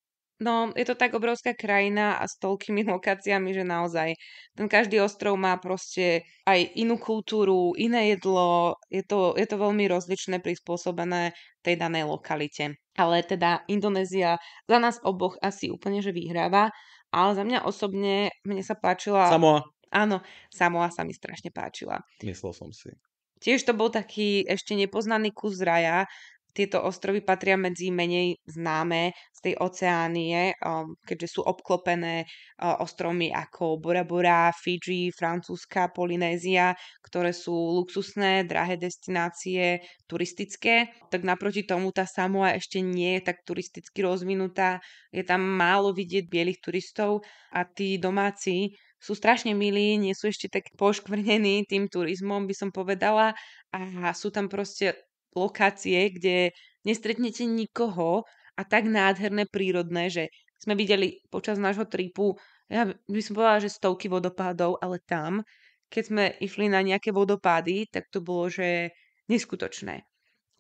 No, je to tak obrovská krajina a s toľkými lokáciami, že naozaj ten každý ostrov má proste aj inú kultúru, iné jedlo, je to veľmi rozličné, prispôsobené tej danej lokalite. Ale teda Indonézia za nás oboch asi úplne, že vyhráva, ale za mňa osobne, mne sa páčila, Samoa, áno, Samoa sa mi strašne páčila. myslel som si. Tiež to bol taký ešte nepoznaný kus raja. Tieto ostrovy patria medzi menej známe z tej Oceánie, keďže sú obklopené ostrovmi ako Bora Bora, Fidži, Francúzska, Polynézia, ktoré sú luxusné, drahé destinácie, turistické. Tak naproti tomu tá Samoa ešte nie je tak turisticky rozvinutá. Je tam málo vidieť bielých turistov a tí domáci sú strašne milí, nie sú ešte tak poškvrnení tým turizmom, by som povedala. A sú tam proste lokácie, kde nestretnete nikoho a tak nádherné prírodné, že sme videli počas nášho tripu, ja by som povedala, že stovky vodopádov, ale tam, keď sme išli na nejaké vodopády, tak to bolo, že neskutočné.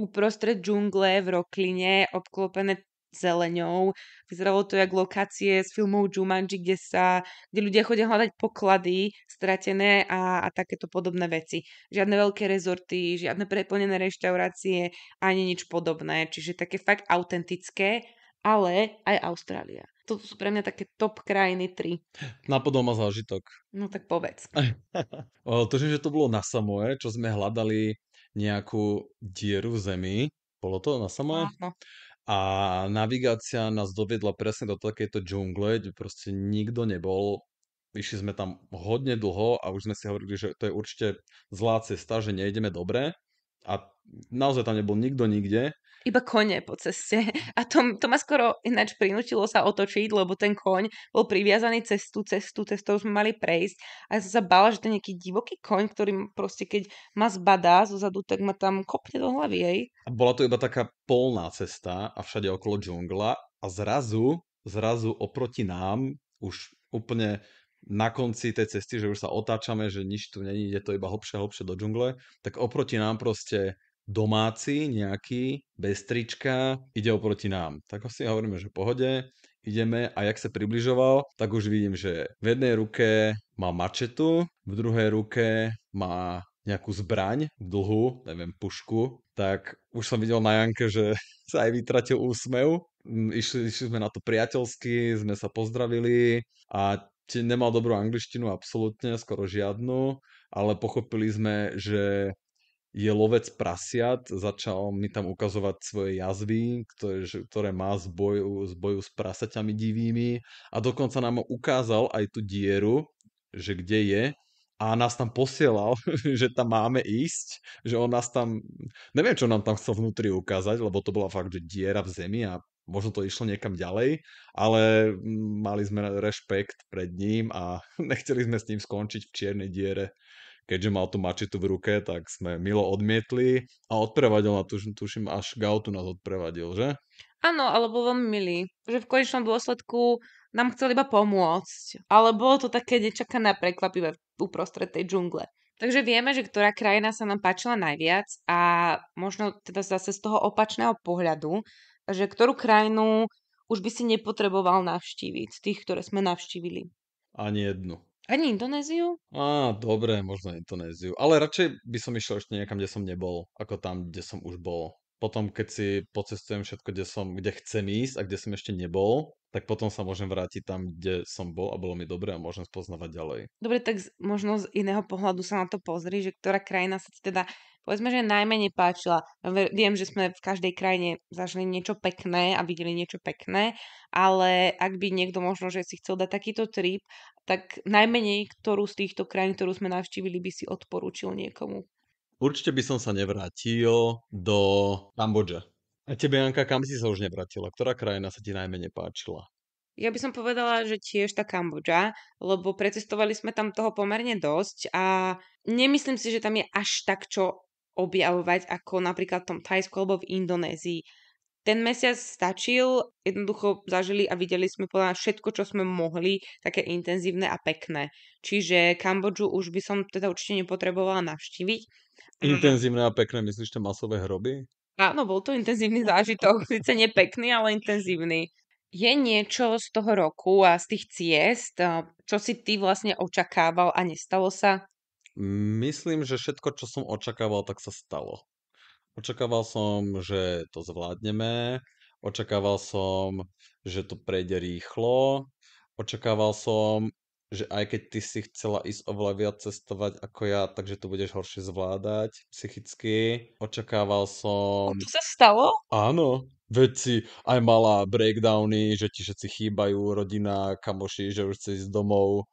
Uprostred džungle v rokline, obklopené zeleňou. Vyzeralo to jak lokácie z filmov Jumanji, kde ľudia chodia hľadať poklady stratené a takéto podobné veci. Žiadne veľké rezorty, žiadne preplnené reštaurácie, ani nič podobné. Čiže také fakt autentické, ale aj Austrália. Toto sú pre mňa také top krajiny 3. Napodobal ma zážitok. No tak povedz. Tuším, že to bolo na Samoe, čo sme hľadali nejakú dieru v zemi. Bolo to na Samoe? Áno. A navigácia nás doviedla presne do takejto džungle, kde proste nikto nebol. Išli sme tam hodne dlho a už sme si hovorili, že to je určite zlá cesta, že nejdeme dobre. A naozaj tam nebol nikto nikde. Iba kone po ceste. A to ma skoro ináč prinútilo sa otočiť, lebo ten koň bol priviazaný cestou sme mali prejsť. A ja som sa bála, že to je nejaký divoký koň, ktorý proste keď ma zbadá zozadu, tak ma tam kopne do hlavy, hej. A bola to iba taká polná cesta a všade okolo džungla a zrazu oproti nám, už úplne na konci tej cesty, že už sa otáčame, že nič tu není, ide to iba hlbšie a hlbšie do džungle, tak oproti nám proste domáci nejaký, bez trička, ide oproti nám. Tak si hovoríme, že pohode, ideme a jak sa približoval, tak už vidím, že v jednej ruke má mačetu, v druhej ruke má nejakú zbraň, dlhú, neviem, pušku, tak už som videl na Janke, že sa aj vytratil úsmev. Išli sme na to priateľsky, sme sa pozdravili a nemal dobrú angličtinu, absolútne, skoro žiadnu, ale pochopili sme, že je lovec prasiat, začal mi tam ukazovať svoje jazvy, ktoré má z boju s prasaťami divými a dokonca nám ukázal aj tú dieru, že kde je a nás tam posielal, že tam máme ísť, že on nás tam, neviem, čo nám tam chcel vnútri ukázať, lebo to bola fakt, že diera v zemi a možno to išlo niekam ďalej, ale mali sme rešpekt pred ním a nechceli sme s ním skončiť v čiernej diere. Keďže mal tú mačetu v ruke, tak sme milo odmietli a odprevadil na tuším, až k autu nás odprevadil, že? Áno, ale bol veľmi milý, že v konečnom dôsledku nám chcel iba pomôcť. Ale bolo to také nečakané a prekvapivé uprostred tej džungle. Takže vieme, že ktorá krajina sa nám páčila najviac a možno teda zase z toho opačného pohľadu, že ktorú krajinu už by si nepotreboval navštíviť z tých, ktoré sme navštívili. Ani jednu. Ani Indonéziu? Dobre, možno Indonéziu. Ale radšej by som išiel ešte niekam, kde som nebol, ako tam, kde som už bol. Potom, keď si pocestujem všetko, kde chcem ísť a kde som ešte nebol, tak potom sa môžem vrátiť tam, kde som bol a bolo mi dobre a môžem spoznávať ďalej. Dobre, tak možno z iného pohľadu sa na to pozri, že ktorá krajina sa ti teda, povedzme, že najmenej páčila. Viem, že sme v každej krajine zažili niečo pekné a videli niečo pekné, ale ak by niekto možno, že si chcel dať takýto trip, tak najmenej ktorú z týchto krajín, ktorú sme navštívili, by si odporúčil niekomu. Určite by som sa nevrátil do Kambodže. A tebe, Janka, kam si sa už nevrátila? Ktorá krajina sa ti najmenej páčila? Ja by som povedala, že tiež tá Kambodža, lebo precestovali sme tam toho pomerne dosť a nemyslím si, že tam je až tak čo objavovať ako napríklad v tom Thajsku alebo v Indonézii. Ten mesiac stačil, jednoducho zažili a videli sme podľa všetko, čo sme mohli, také intenzívne a pekné. Čiže Kambodžu už by som teda určite nepotrebovala navštíviť. Intenzívne a pekné, myslíš tie masové hroby? Áno, bol to intenzívny zážitok, síce nepekný, ale intenzívny. Je niečo z toho roku a z tých ciest, čo si ty vlastne očakával a nestalo sa? Myslím, že všetko, čo som očakával, tak sa stalo. Očakával som, že to zvládneme, očakával som, že to prejde rýchlo, očakával som, že aj keď ty si chcela ísť oveľa viac cestovať ako ja, takže to budeš horšie zvládať psychicky. Očakával A som, to sa stalo? áno, veď si aj mala breakdowny, že ti všetci chýbajú, rodina, kamoši, že už chce ísť domov.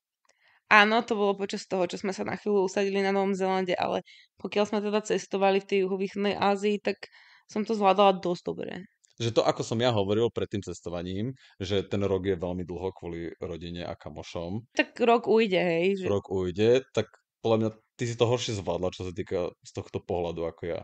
Áno, to bolo počas toho, čo sme sa na chvíľu usadili na Novom Zélande, ale pokiaľ sme teda cestovali v tej juhovýchodnej Ázii, tak som to zvládala dosť dobre. Že to, ako som ja hovoril pred tým cestovaním, že ten rok je veľmi dlho kvôli rodine a kamošom, Tak rok ujde, hej, že rok ujde, tak podľa mňa ty si to horšie zvládla, čo sa týka z tohto pohľadu ako ja.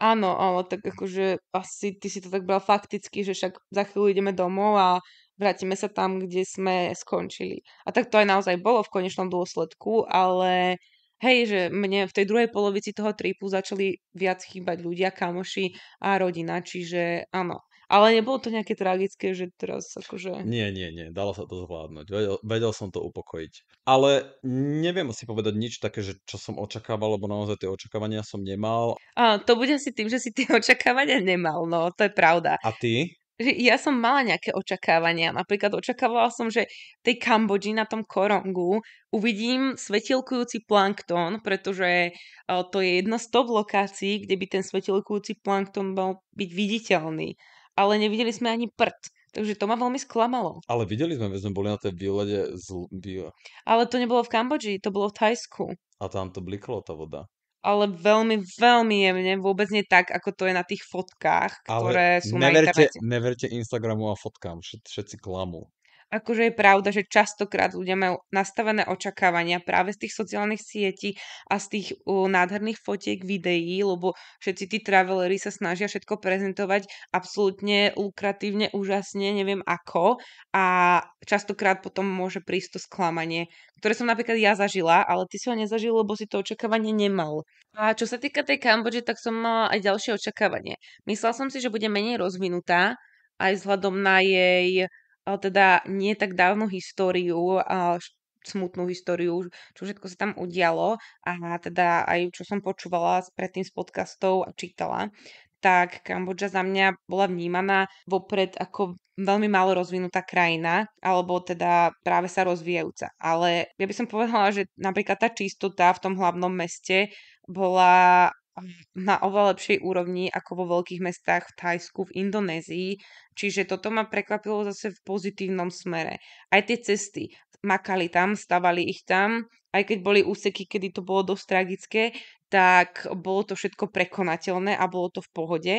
áno, ale tak akože asi ty si to tak bral fakticky, že však za chvíľu ideme domov a vrátime sa tam, kde sme skončili. A tak to aj naozaj bolo v konečnom dôsledku, ale hej, že mne v tej druhej polovici toho tripu začali viac chýbať ľudia, kamoši a rodina, čiže áno. Ale nebolo to nejaké tragické, že teraz akože... Nie, dalo sa to zvládnuť. Vedel som to upokojiť. Ale neviem si povedať nič také, že čo som očakával, lebo naozaj tie očakávania som nemal. A to bude asi tým, že si tie očakávania nemal, no to je pravda. A ty? Že ja som mala nejaké očakávania. Napríklad očakávala som, že v tej Kambodži na tom Korongu uvidím svetelkujúci plankton, pretože to je jedna z top lokácií, kde by ten svetelkujúci plankton mal byť viditeľný. Ale nevideli sme ani prd. Takže to ma veľmi sklamalo. Ale videli sme, veď sme boli na tej výlede Ale to nebolo v Kambodži, to bolo v Thajsku. a tam to bliklo tá voda. Ale veľmi, veľmi jemne, vôbec nie tak, ako to je na tých fotkách, Ale ktoré sú na internete. neverte Instagramu a fotkám, všetci klamú. Akože je pravda, že častokrát ľudia majú nastavené očakávania práve z tých sociálnych sietí a z tých nádherných fotiek, videí, lebo všetci tí traveleri sa snažia všetko prezentovať absolútne lukratívne, úžasne, neviem ako. A častokrát potom môže prísť to sklamanie, ktoré som napríklad ja zažila, ale ty si ho nezažil, lebo si to očakávanie nemal. A čo sa týka tej Kambodže, tak som mala aj ďalšie očakávanie. Myslela som si, že bude menej rozvinutá, aj vzhľadom na jej teda nie tak dávnu históriu, smutnú históriu, čo všetko sa tam udialo a teda aj čo som počúvala predtým z podcastov a čítala, tak Kambodža za mňa bola vnímaná vopred ako veľmi málo rozvinutá krajina, alebo teda práve sa rozvíjajúca. Ale ja by som povedala, že napríklad tá čistota v tom hlavnom meste bola na oveľa lepšej úrovni ako vo veľkých mestách v Thajsku, v Indonézii. Čiže toto ma prekvapilo zase v pozitívnom smere. Aj tie cesty, makali tam, stavali ich tam aj keď boli úseky, kedy to bolo dosť tragické, tak bolo to všetko prekonateľné a bolo to v pohode.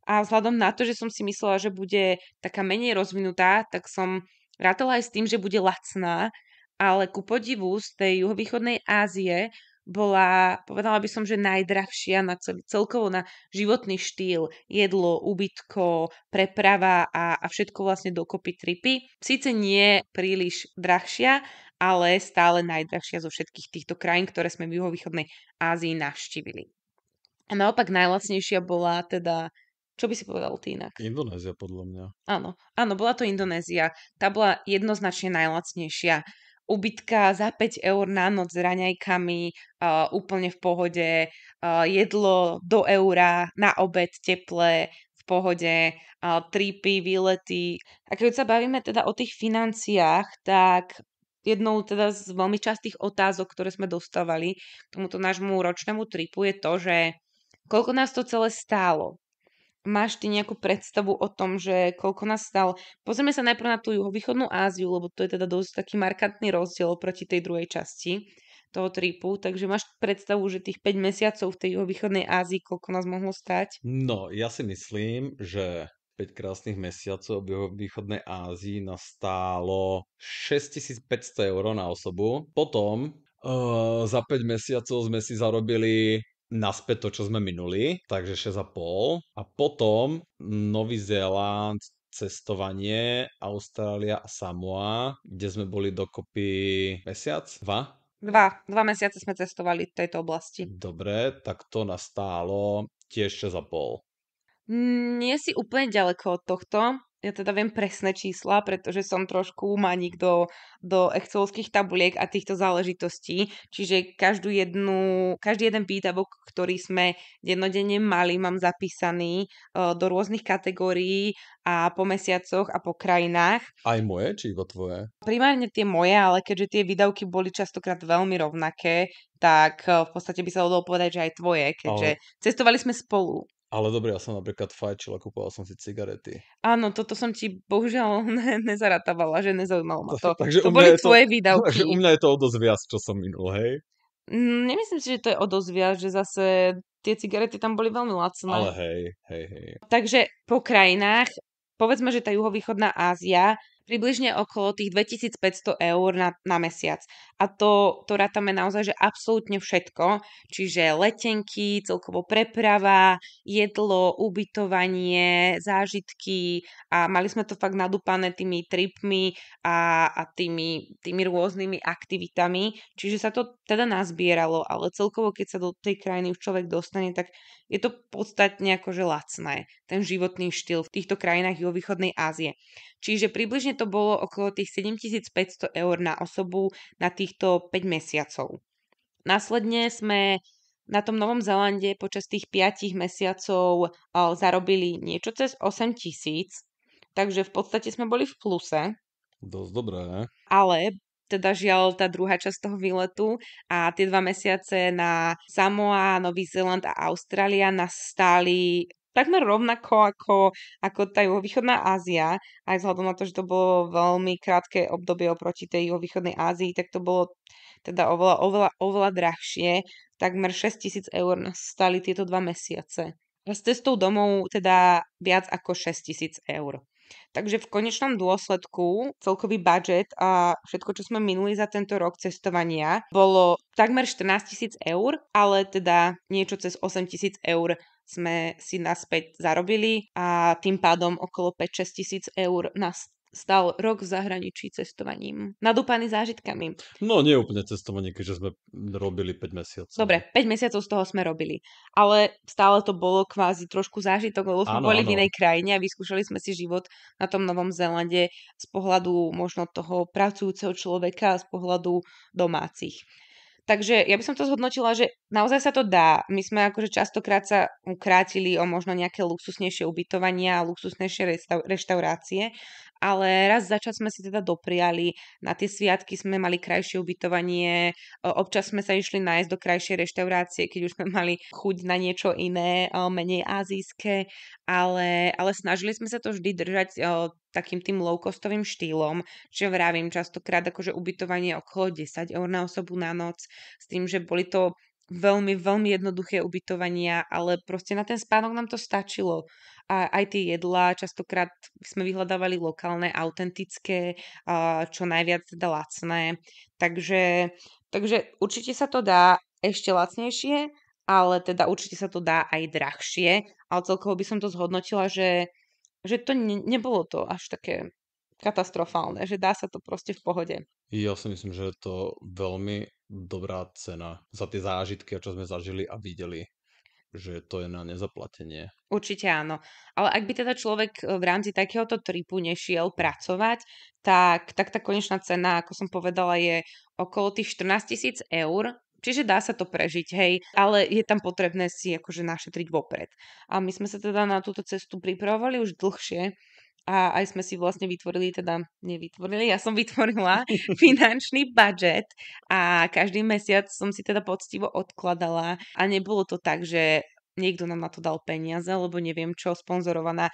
A vzhľadom na to, že som si myslela, že bude taká menej rozvinutá, tak som rátala aj s tým, že bude lacná, ale ku podivu z tej juhovýchodnej Ázie bola, povedala by som, že najdrahšia na celkovo na životný štýl, jedlo, ubytko, preprava a všetko vlastne dokopy tripy. Síce nie príliš drahšia, ale stále najdrahšia zo všetkých týchto krajín, ktoré sme v juhovýchodnej Ázii navštívili. A naopak najlacnejšia bola teda, čo by si povedal ty inak? Indonézia podľa mňa. Áno, áno, bola to Indonézia. Tá bola jednoznačne najlacnejšia. Ubytka za 5 eur na noc s raňajkami, úplne v pohode. Jedlo do eura, na obed teple, v pohode. Tripy, výlety. A keď sa bavíme teda o tých financiách, tak jednou teda z veľmi častých otázok, ktoré sme dostávali k tomuto nášmu ročnému tripu je to, že koľko nás to celé stálo. Máš ty nejakú predstavu o tom, že koľko nás stál? Pozrieme sa najprv na tú juhovýchodnú Áziu, lebo to je teda dosť taký markantný rozdiel proti tej druhej časti toho tripu. Takže máš predstavu, že tých 5 mesiacov v tej juhovýchodnej Ázii, koľko nás mohlo stať? No, ja si myslím, že 5 krásnych mesiacov v východnej Ázii nás stálo 6500 eur na osobu. Potom za 5 mesiacov sme si zarobili naspäť to, čo sme minuli, takže 6,5. A potom Nový Zéland, cestovanie, Austrália a Samoa, kde sme boli dokopy mesiac, 2. Dva mesiace sme cestovali v tejto oblasti. Dobre, tak to nás stálo tiež 6,5. Nie si úplne ďaleko od tohto. Ja teda viem presné čísla, pretože som trošku maník do excelovských tabuliek a týchto záležitostí. Čiže každý jeden výdavok, ktorý sme dennodenne mali, mám zapísaný do rôznych kategórií a po mesiacoch a po krajinách. Aj moje, či iba tvoje? Primárne tie moje, ale keďže tie výdavky boli častokrát veľmi rovnaké, tak v podstate by sa dalo povedať, že aj tvoje, keďže cestovali sme spolu. Ale dobre, ja som napríklad fajčil a kupoval som si cigarety. Áno, toto som ti bohužiaľ nezaratávala, že nezaujímalo ma to. Takže To u mňa boli je tvoje Takže výdavky. u mňa je to o dosť viac, čo som minul, hej? Nemyslím si, že to je o dosť viac, že zase tie cigarety tam boli veľmi Ale lacné. hej. Takže po krajinách, povedzme, že tá juhovýchodná Ázia, približne okolo tých 2500 eur na mesiac. A to rátame naozaj, že absolútne všetko. Čiže letenky, celkovo preprava, jedlo, ubytovanie, zážitky a mali sme to fakt nadúpané tými tripmi a tými rôznymi aktivitami. Čiže sa to teda nazbieralo, ale celkovo, keď sa do tej krajiny už človek dostane, tak je to podstatne akože lacné, ten životný štýl v týchto krajinách juhovýchodnej Ázie. Čiže približne to bolo okolo tých 7500 eur na osobu na týchto 5 mesiacov. Následne sme na tom Novom Zélande počas tých 5 mesiacov zarobili niečo cez 8000, takže v podstate sme boli v pluse. Dosť dobré, ne? Ale teda žiaľ tá druhá časť toho výletu a tie 2 mesiace na Samoa, Nový Zéland a Austrália nás stáli takmer rovnako ako tá juhovýchodná Ázia. Aj vzhľadom na to, že to bolo veľmi krátke obdobie oproti tej juhovýchodnej Ázii, tak to bolo teda oveľa drahšie. Takmer 6000 eur nás stáli tieto 2 mesiace. A s cestou domov teda viac ako 6000 eur. Takže v konečnom dôsledku celkový budget a všetko, čo sme minuli za tento rok cestovania, bolo takmer 14 000 eur, ale teda niečo cez 8 000 eur sme si naspäť zarobili a tým pádom okolo 5-6 tisíc eur nás stal rok v zahraničí cestovaním. Nadúpaný zážitkami. No, nie úplne cestovanie, keďže sme robili 5 mesiacov. Dobre, 5 mesiacov z toho sme robili. Ale stále to bolo kvázi trošku zážitok, lebo sme boli v inej krajine a vyskúšali sme si život na tom Novom Zélande z pohľadu možno toho pracujúceho človeka a z pohľadu domácich. Takže ja by som to zhodnotila, že naozaj sa to dá. My sme akože častokrát sa ukrátili o možno nejaké luxusnejšie ubytovania a luxusnejšie reštaurácie, ale raz za čas sme si teda dopriali, na tie sviatky sme mali krajšie ubytovanie, občas sme sa išli nájsť do krajšej reštaurácie, keď už sme mali chuť na niečo iné, menej azijské, ale snažili sme sa to vždy držať takým tým low-costovým štýlom, že vravím častokrát akože ubytovanie okolo 10 eur na osobu na noc, s tým, že boli to veľmi, veľmi jednoduché ubytovania, ale proste na ten spánok nám to stačilo. A aj tie jedlá, častokrát sme vyhľadávali lokálne, autentické, čo najviac teda lacné. Takže určite sa to dá ešte lacnejšie, ale teda určite sa to dá aj drahšie. Ale celkovo by som to zhodnotila, že to nebolo to až také katastrofálne, že dá sa to proste v pohode. Ja si myslím, že je to veľmi dobrá cena za tie zážitky, čo sme zažili a videli, že to je na nezaplatenie. Určite áno. Ale ak by teda človek v rámci takéhoto tripu nešiel pracovať, tak tá konečná cena, ako som povedala, je okolo tých 14 000 eur. Čiže dá sa to prežiť, hej, ale je tam potrebné si akože našetriť vopred. A my sme sa teda na túto cestu pripravovali už dlhšie a aj sme si vlastne vytvorili, teda nevytvorili, ja som vytvorila finančný budget a každý mesiac som si teda poctivo odkladala a nebolo to tak, že niekto nám na to dal peniaze, lebo neviem čo, sponzorovaná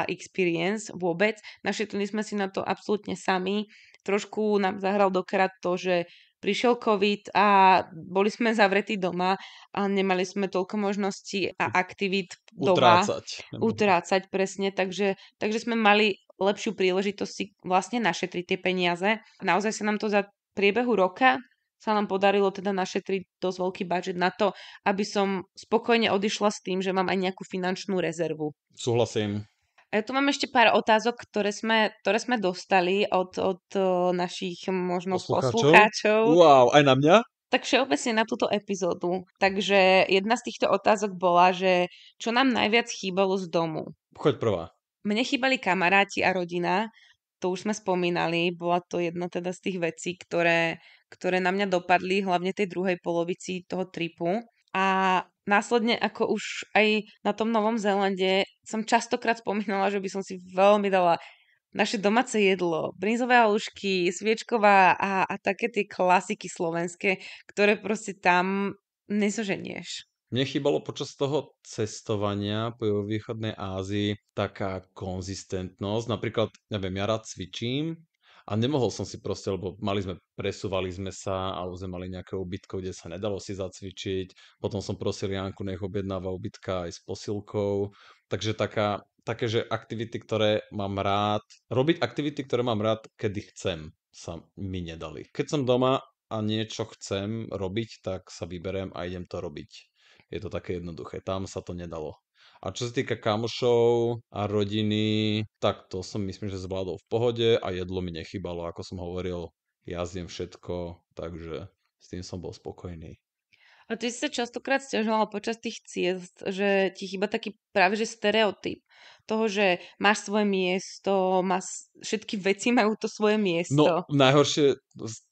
Experience vôbec. Našetrili sme si na to absolútne sami. Trošku nám zahral do karát to, že prišiel COVID a boli sme zavretí doma a nemali sme toľko možností a aktivít doma Utrácať. utrácať presne, takže sme mali lepšiu príležitosť si vlastne našetriť tie peniaze. Naozaj sa nám to za priebehu roka sa nám podarilo teda našetriť dosť veľký budget na to, aby som spokojne odišla s tým, že mám aj nejakú finančnú rezervu. Súhlasím. A ja tu mám ešte pár otázok, ktoré sme dostali od našich možno poslucháčov. Wow, aj na mňa? Tak všeobecne na túto epizódu. Takže jedna z týchto otázok bola, že čo nám najviac chýbalo z domu. Choď prvá. Mne chýbali kamaráti a rodina, to už sme spomínali, bola to jedna teda z tých vecí, ktoré na mňa dopadli, hlavne tej druhej polovici toho tripu. A následne, ako už aj na tom Novom Zélande, som častokrát spomínala, že by som si veľmi dala naše domáce jedlo, brinzové halušky, sviečková a také tie klasiky slovenské, ktoré proste tam nezoženieš. Mne chýbalo počas toho cestovania po východnej Ázii taká konzistentnosť. Napríklad, neviem, ja rád cvičím a nemohol som si proste, lebo presúvali sme sa, alebo sme mali nejaké ubytko, kde sa nedalo si zacvičiť. Potom som prosil Janku, nech objednáva ubytka aj s posilkou. Takže také, že aktivity, ktoré mám rád, robiť aktivity, ktoré mám rád, kedy chcem, sa mi nedali. Keď som doma a niečo chcem robiť, tak sa vyberiem a idem to robiť. Je to také jednoduché. Tam sa to nedalo. A čo sa týka kamošov a rodiny, tak to som myslím, že zvládol v pohode a jedlo mi nechybalo. Ako som hovoril, ja zjem všetko, takže s tým som bol spokojný. A ty si sa častokrát sťažovala počas tých ciest, že ti chýba taký práve že stereotyp toho, že máš svoje miesto, všetky veci majú to svoje miesto. No, najhoršie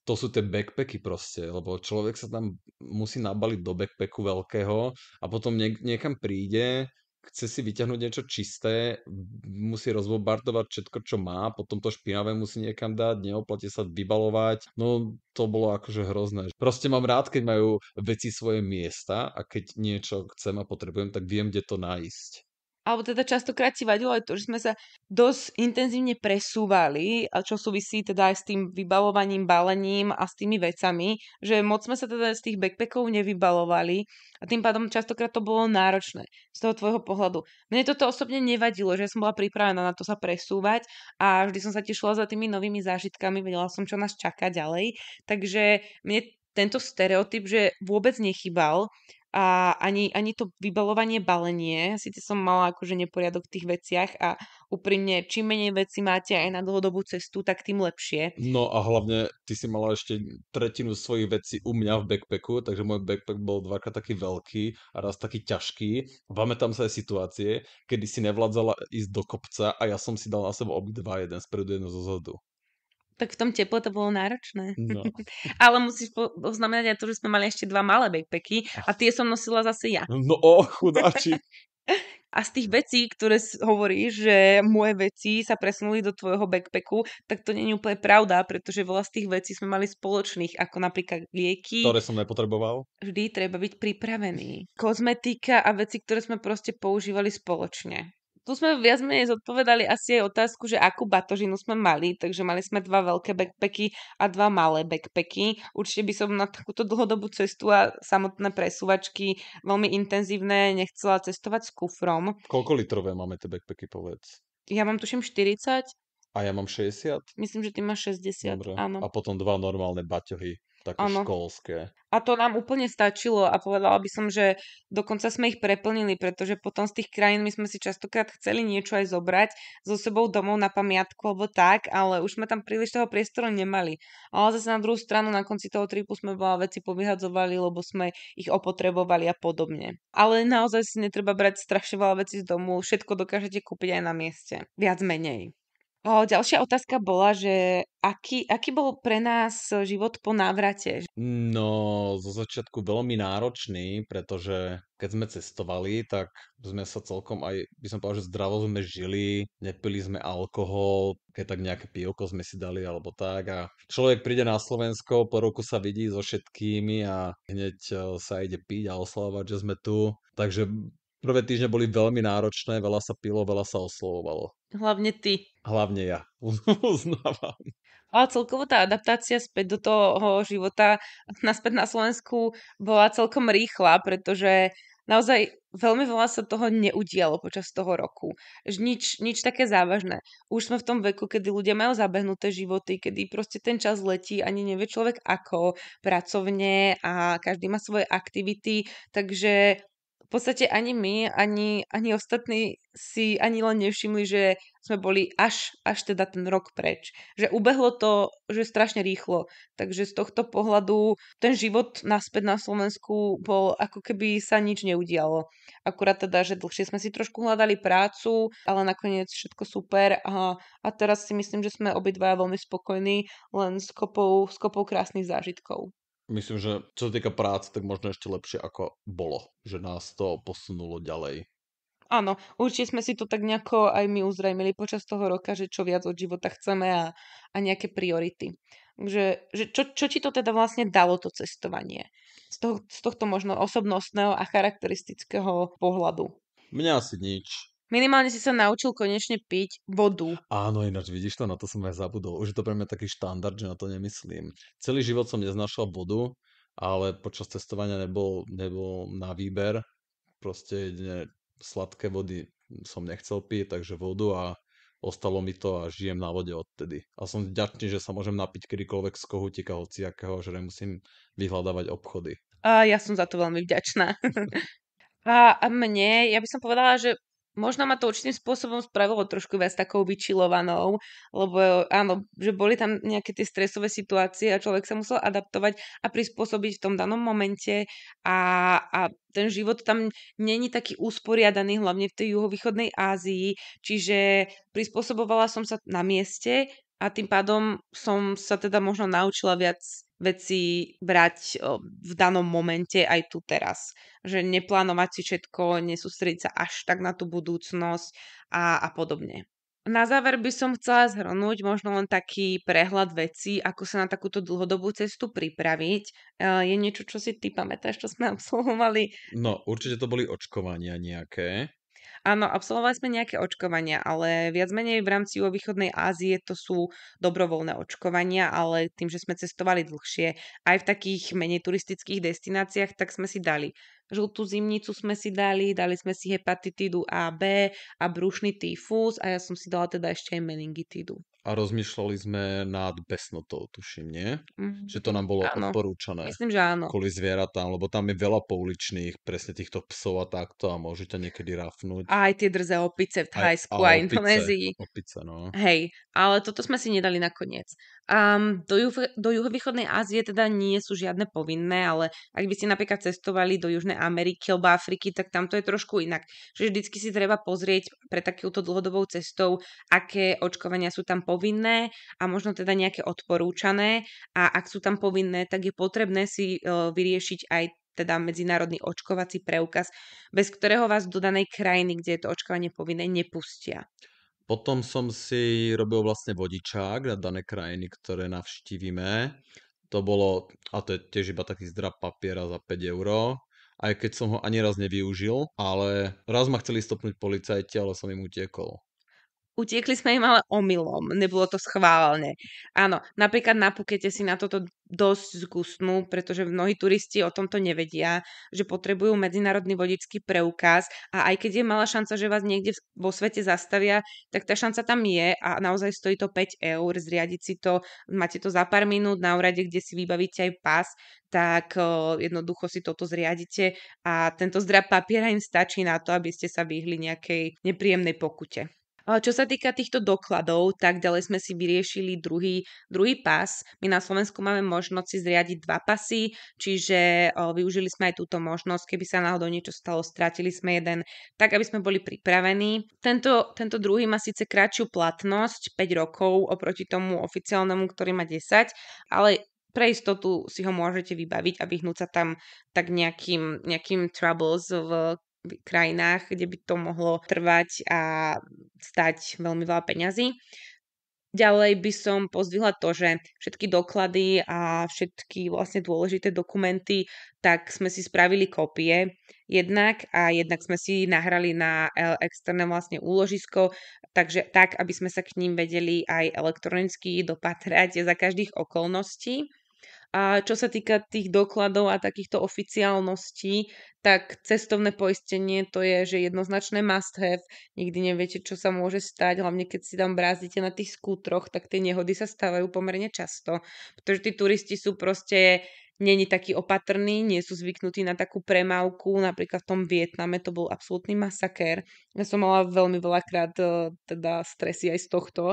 to sú tie backpacky proste, lebo človek sa tam musí nabaliť do backpacku veľkého a potom niekam príde, chce si vyťahnuť niečo čisté, musí rozbombardovať všetko, čo má, potom to špinavé musí niekam dať, neoplatí sa vybalovať. No, to bolo akože hrozné. Proste mám rád, keď majú veci svoje miesta a keď niečo chcem a potrebujem, tak viem, kde to nájsť. Alebo teda častokrát si vadilo aj to, že sme sa dosť intenzívne presúvali, a čo súvisí teda aj s tým vybalovaním, balením a s tými vecami, že moc sme sa teda z tých backpackov nevybalovali a tým pádom častokrát to bolo náročné z toho tvojho pohľadu. Mne toto osobne nevadilo, že som bola pripravená na to sa presúvať a vždy som sa tešila za tými novými zážitkami, vedela som, čo nás čaká ďalej. Takže mne tento stereotyp, že vôbec nechybal, a ani to vybalovanie, balenie, síce som mala akože neporiadok v tých veciach a úprimne, čím menej veci máte aj na dlhodobú cestu, tak tým lepšie. No a hlavne ty si mala ešte tretinu svojich vecí u mňa v backpacku, takže môj backpack bol dvakrát taký veľký a raz taký ťažký. Pamätám sa aj situácie, kedy si nevládzala ísť do kopca a ja som si dal na seba obidva, jeden spredu, jeden zozadu. Tak v tom teple to bolo náročné. No. Ale musíš poznamenať aj to, že sme mali ešte 2 malé backpacky a tie som nosila zase ja. No chudáčik. A z tých vecí, ktoré hovoríš, že moje veci sa presunuli do tvojho backpacku, tak to nie je úplne pravda, pretože veľa z tých vecí sme mali spoločných, ako napríklad lieky. Ktoré som nepotreboval. Vždy treba byť pripravený. Kozmetika a veci, ktoré sme proste používali spoločne. Tu sme viac menej zodpovedali asi aj otázku, že akú batožinu sme mali, takže mali sme 2 veľké backpacky a 2 malé backpacky. Určite by som na takúto dlhodobú cestu a samotné presúvačky veľmi intenzívne nechcela cestovať s kufrom. Koľko litrové máme tie backpacky, povedz? Ja mám tuším 40, A ja mám 60? myslím, že ty máš 60, Dobre. A áno. potom dva normálne baťohy, také Áno. školské. A to nám úplne stačilo a povedala by som, že dokonca sme ich preplnili, pretože potom z tých krajín my sme si častokrát chceli niečo aj zobrať so sebou domov na pamiatku alebo tak, ale už sme tam príliš toho priestoru nemali. Ale zase na druhú stranu na konci toho tripu sme veľa veci povyhadzovali, lebo sme ich opotrebovali a podobne. Ale naozaj si netreba brať strašne veľa vecí z domu, všetko dokážete kúpiť aj na mieste. Viac menej. Ďalšia otázka bola, že aký bol pre nás život po návrate? No, zo začiatku veľmi náročný, pretože keď sme cestovali, tak sme sa celkom aj, by som povedal, že zdravo sme žili, nepili sme alkohol, keď tak nejaké pivko sme si dali alebo tak. A človek príde na Slovensko, po roku sa vidí so všetkými a hneď sa ide piť a oslavovať, že sme tu. Takže prvé týždne boli veľmi náročné, veľa sa pilo, veľa sa oslovovalo. Hlavne ty. Hlavne ja, uznávam. Ale celkovo tá adaptácia späť do toho života naspäť na Slovensku bola celkom rýchla, pretože naozaj veľmi veľa sa toho neudialo počas toho roku. Že nič také závažné. Už sme v tom veku, kedy ľudia majú zabehnuté životy, kedy proste ten čas letí, ani nevie človek ako, pracovne a každý má svoje aktivity, takže v podstate ani my, ani ostatní si ani len nevšimli, že sme boli až teda ten rok preč. Že ubehlo to, že strašne rýchlo. Takže z tohto pohľadu ten život naspäť na Slovensku bol ako keby sa nič neudialo. Akurát teda, že dlhšie sme si trošku hľadali prácu, ale nakoniec všetko super a teraz si myslím, že sme obidvaja veľmi spokojní, len s kopou krásnych zážitkov. Myslím, že čo sa týka práce, tak možno ešte lepšie ako bolo. Že nás to posunulo ďalej. Áno, určite sme si to tak nejako aj my uzrejmili počas toho roka, že čo viac od života chceme a nejaké priority. Takže že čo ti to teda vlastne dalo to cestovanie? Z tohto možno osobnostného a charakteristického pohľadu. Mňa asi nič. Minimálne si sa naučil konečne piť vodu. Áno, ináč vidíš to, na to som aj zabudol. Už je to pre mňa taký štandard, že na to nemyslím. Celý život som neznášal vodu, ale počas cestovania nebol na výber. Proste jedine sladké vody som nechcel piť, takže vodu a ostalo mi to a žijem na vode odtedy. A som vďačný, že sa môžem napiť kedykoľvek z kohutíka hociakého, že nemusím vyhľadávať obchody. A ja som za to veľmi vďačná. A ja by som povedala, že možno ma to určitým spôsobom spravilo trošku viac takou vyčilovanou, lebo áno, že boli tam nejaké tie stresové situácie a človek sa musel adaptovať a prispôsobiť v tom danom momente a ten život tam není taký usporiadaný, hlavne v tej juhovýchodnej Ázii, čiže prispôsobovala som sa na mieste a tým pádom som sa teda možno naučila viac veci brať v danom momente aj tu teraz. Že neplánovať si všetko, nesústrediť sa až tak na tú budúcnosť a podobne. Na záver by som chcela zhrnúť možno len taký prehľad vecí, ako sa na takúto dlhodobú cestu pripraviť. Je niečo, čo si ty pamätáš, čo sme absolvovali? No, určite to boli očkovania nejaké. Áno, absolvovali sme nejaké očkovania, ale viac menej v rámci juhovýchodnej Ázie to sú dobrovoľné očkovania, ale tým, že sme cestovali dlhšie, aj v takých menej turistických destináciách, tak sme si dali žltú zimnicu sme si dali sme si hepatitídu A, B a brušný tyfus a ja som si dala teda ešte aj meningitídu. A rozmýšľali sme nad besnotou, tuším, nie? Že to Mhm, nám bolo áno, odporúčané myslím, že áno. kvôli zvieratám, lebo tam je veľa pouličných, presne týchto psov a takto a môže ťa niekedy rafnúť. A aj tie drzé opice v Aj, Thajsku a a opice, Indonézii. opice, no. Hej, ale toto sme si nedali nakoniec. Do juhovýchodnej Ázie teda nie sú žiadne povinné, ale ak by ste napríklad cestovali do Južnej Ameriky alebo Afriky, tak tam to je trošku inak. Že vždycky si treba pozrieť pre takúto dlhodobou cestou, aké očkovania sú tam povinné a možno teda nejaké odporúčané. A ak sú tam povinné, tak je potrebné si vyriešiť aj teda medzinárodný očkovací preukaz, bez ktorého vás do danej krajiny, kde je to očkovanie povinné, nepustia. Potom som si robil vlastne vodičák na dané krajiny, ktoré navštívime. To bolo, a to je tiež iba taký zdrab papiera za 5 euro. aj keď som ho ani raz nevyužil, ale raz ma chceli stopnúť policajti, ale som im utiekol. Utiekli sme im ale omylom, nebolo to schválne. Áno, napríklad na Pukete si na toto dosť zgustnú, pretože mnohí turisti o tomto nevedia, že potrebujú medzinárodný vodičský preukaz a aj keď je malá šanca, že vás niekde vo svete zastavia, tak tá šanca tam je a naozaj stojí to 5 eur, zriadiť si to, máte to za pár minút na úrade, kde si vybavíte aj pas, tak jednoducho si toto zriadite a tento zdrab papiera im stačí na to, aby ste sa vyhli nejakej nepríjemnej pokute. Čo sa týka týchto dokladov, tak ďalej sme si vyriešili druhý pas. My na Slovensku máme možnosť si zriadiť 2 pasy, čiže využili sme aj túto možnosť, keby sa náhodou niečo stalo, strátili sme jeden, tak aby sme boli pripravení. Tento druhý má síce kratšiu platnosť, 5 rokov, oproti tomu oficiálnemu, ktorý má 10, ale pre istotu si ho môžete vybaviť a vyhnúť sa tam tak nejakým troubles v krajinách, kde by to mohlo trvať a stať veľmi veľa peňazí. Ďalej by som pozdvihla to, že všetky doklady a všetky vlastne dôležité dokumenty, tak sme si spravili kopie jednak sme si nahrali na externé vlastne úložisko, takže tak, aby sme sa k ním vedeli aj elektronicky dopatrať za každých okolností. A čo sa týka tých dokladov a takýchto oficiálností, tak cestovné poistenie to je, že jednoznačné must have. Nikdy neviete, čo sa môže stať, hlavne keď si tam brázdite na tých skútroch, tak tie nehody sa stávajú pomerne často. Pretože tí turisti sú proste není takí opatrní, nie sú zvyknutí na takú premávku, napríklad v tom Vietname to bol absolútny masakér. Ja som mala veľmi veľakrát teda stresy aj z tohto.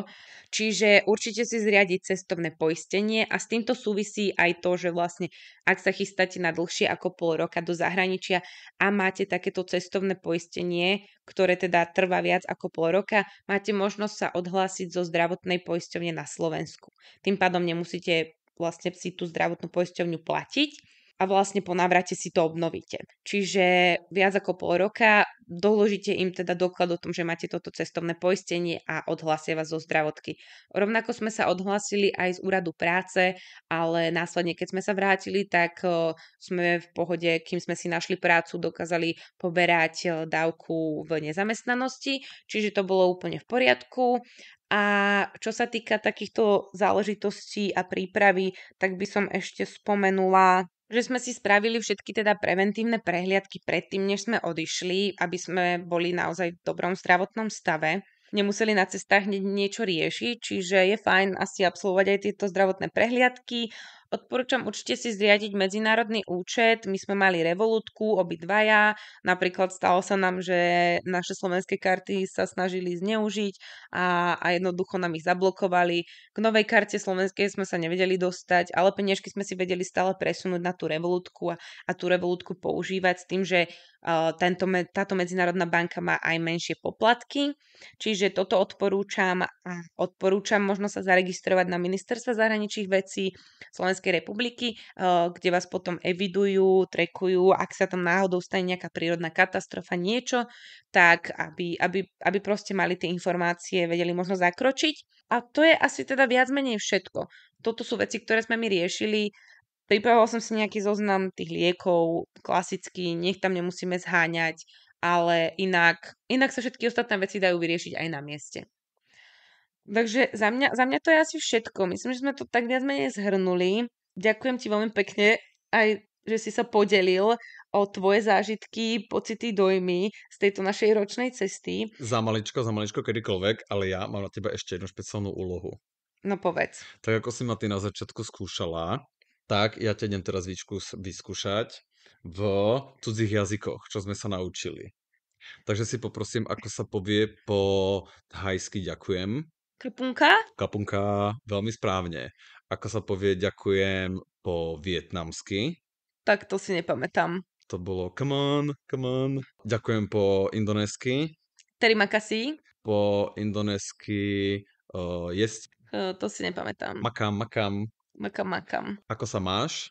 Čiže určite si zriadiť cestovné poistenie a s týmto súvisí aj to, že vlastne ak sa chystáte na dlhšie ako pol roka do zahraničia a máte takéto cestovné poistenie, ktoré teda trvá viac ako pol roka, máte možnosť sa odhlásiť zo zdravotnej poisťovne na Slovensku. Tým pádom nemusíte vlastne si tú zdravotnú poisťovňu platiť a vlastne po návrate si to obnovíte. Čiže viac ako pol roka doložíte im teda doklad o tom, že máte toto cestovné poistenie a odhlasia vás zo zdravotky. Rovnako sme sa odhlasili aj z úradu práce, ale následne, keď sme sa vrátili, tak sme v pohode, kým sme si našli prácu, dokázali poberať dávku v nezamestnanosti, čiže to bolo úplne v poriadku. A čo sa týka takýchto záležitostí a prípravy, tak by som ešte spomenula, že sme si spravili všetky teda preventívne prehliadky predtým, než sme odišli, aby sme boli naozaj v dobrom zdravotnom stave. Nemuseli na cestách hneď niečo riešiť, čiže je fajn asi absolvovať aj tieto zdravotné prehliadky. Odporúčam určite si zriadiť medzinárodný účet. My sme mali Revolutku, obidvaja. Napríklad stalo sa nám, že naše slovenské karty sa snažili zneužiť a jednoducho nám ich zablokovali. K novej karte slovenskej sme sa nevedeli dostať, ale peniažky sme si vedeli stále presunúť na tú Revolutku a tú Revolutku používať s tým, že táto medzinárodná banka má aj menšie poplatky. Čiže toto odporúčam a odporúčam možno sa zaregistrovať na Ministerstvo zahraničných vecí Slovenskej republiky, kde vás potom evidujú, trekujú, ak sa tam náhodou stane nejaká prírodná katastrofa, niečo, tak aby proste mali tie informácie, vedeli možno zakročiť. A to je asi teda viac menej všetko. Toto sú veci, ktoré sme my riešili. Pripravila som si nejaký zoznam tých liekov, klasický, nech tam nemusíme zháňať, ale inak sa všetky ostatné veci dajú vyriešiť aj na mieste. Takže za mňa to je asi všetko. Myslím, že sme to tak viac menej zhrnuli. Ďakujem ti veľmi pekne aj, že si sa podelil o tvoje zážitky, pocity, dojmy z tejto našej ročnej cesty. Za maličko, kedykoľvek, ale ja mám na teba ešte jednu špeciálnu úlohu. No povedz. Tak ako si ma ty na začiatku skúšala, tak ja ťa idem teraz vyskúšať v cudzích jazykoch, čo sme sa naučili. Takže si poprosím, ako sa povie po thajsky ďakujem. Krpunka? Kapunka, veľmi správne. Ako sa povie ďakujem po vietnamsky. Tak to si nepamätám. To bolo come on, come on. Ďakujem po indonésky. Terima kasih? Po indonésky jesť. To si nepamätám. Makam, makam. Makam. Ako sa máš?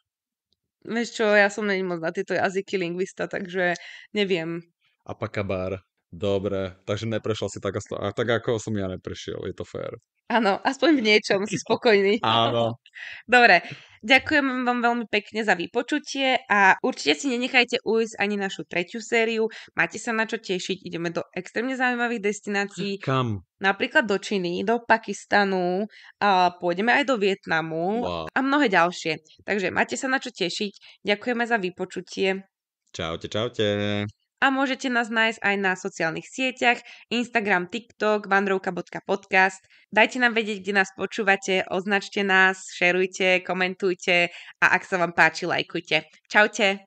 Vieš čo, ja som není moc na tieto jazyky lingvista, takže neviem. Apakabar. Dobre, takže neprešla si tak ako som ja neprešiel, je to fér. Áno, aspoň v niečom si spokojný. Áno. Dobre, ďakujem vám veľmi pekne za vypočutie a určite si nenechajte ujsť ani našu tretiu sériu. Máte sa na čo tešiť, ideme do extrémne zaujímavých destinácií, Kam? napríklad do Číny, do Pakistanu, a pôjdeme aj do Vietnamu Wow. a mnohé ďalšie. Takže máte sa na čo tešiť. Ďakujeme za vypočutie. Čaute, čaute. A môžete nás nájsť aj na sociálnych sieťach, Instagram, TikTok, vandrovka.podcast. Dajte nám vedieť, kde nás počúvate, označte nás, šerujte, komentujte a ak sa vám páči, lajkujte. Čaute.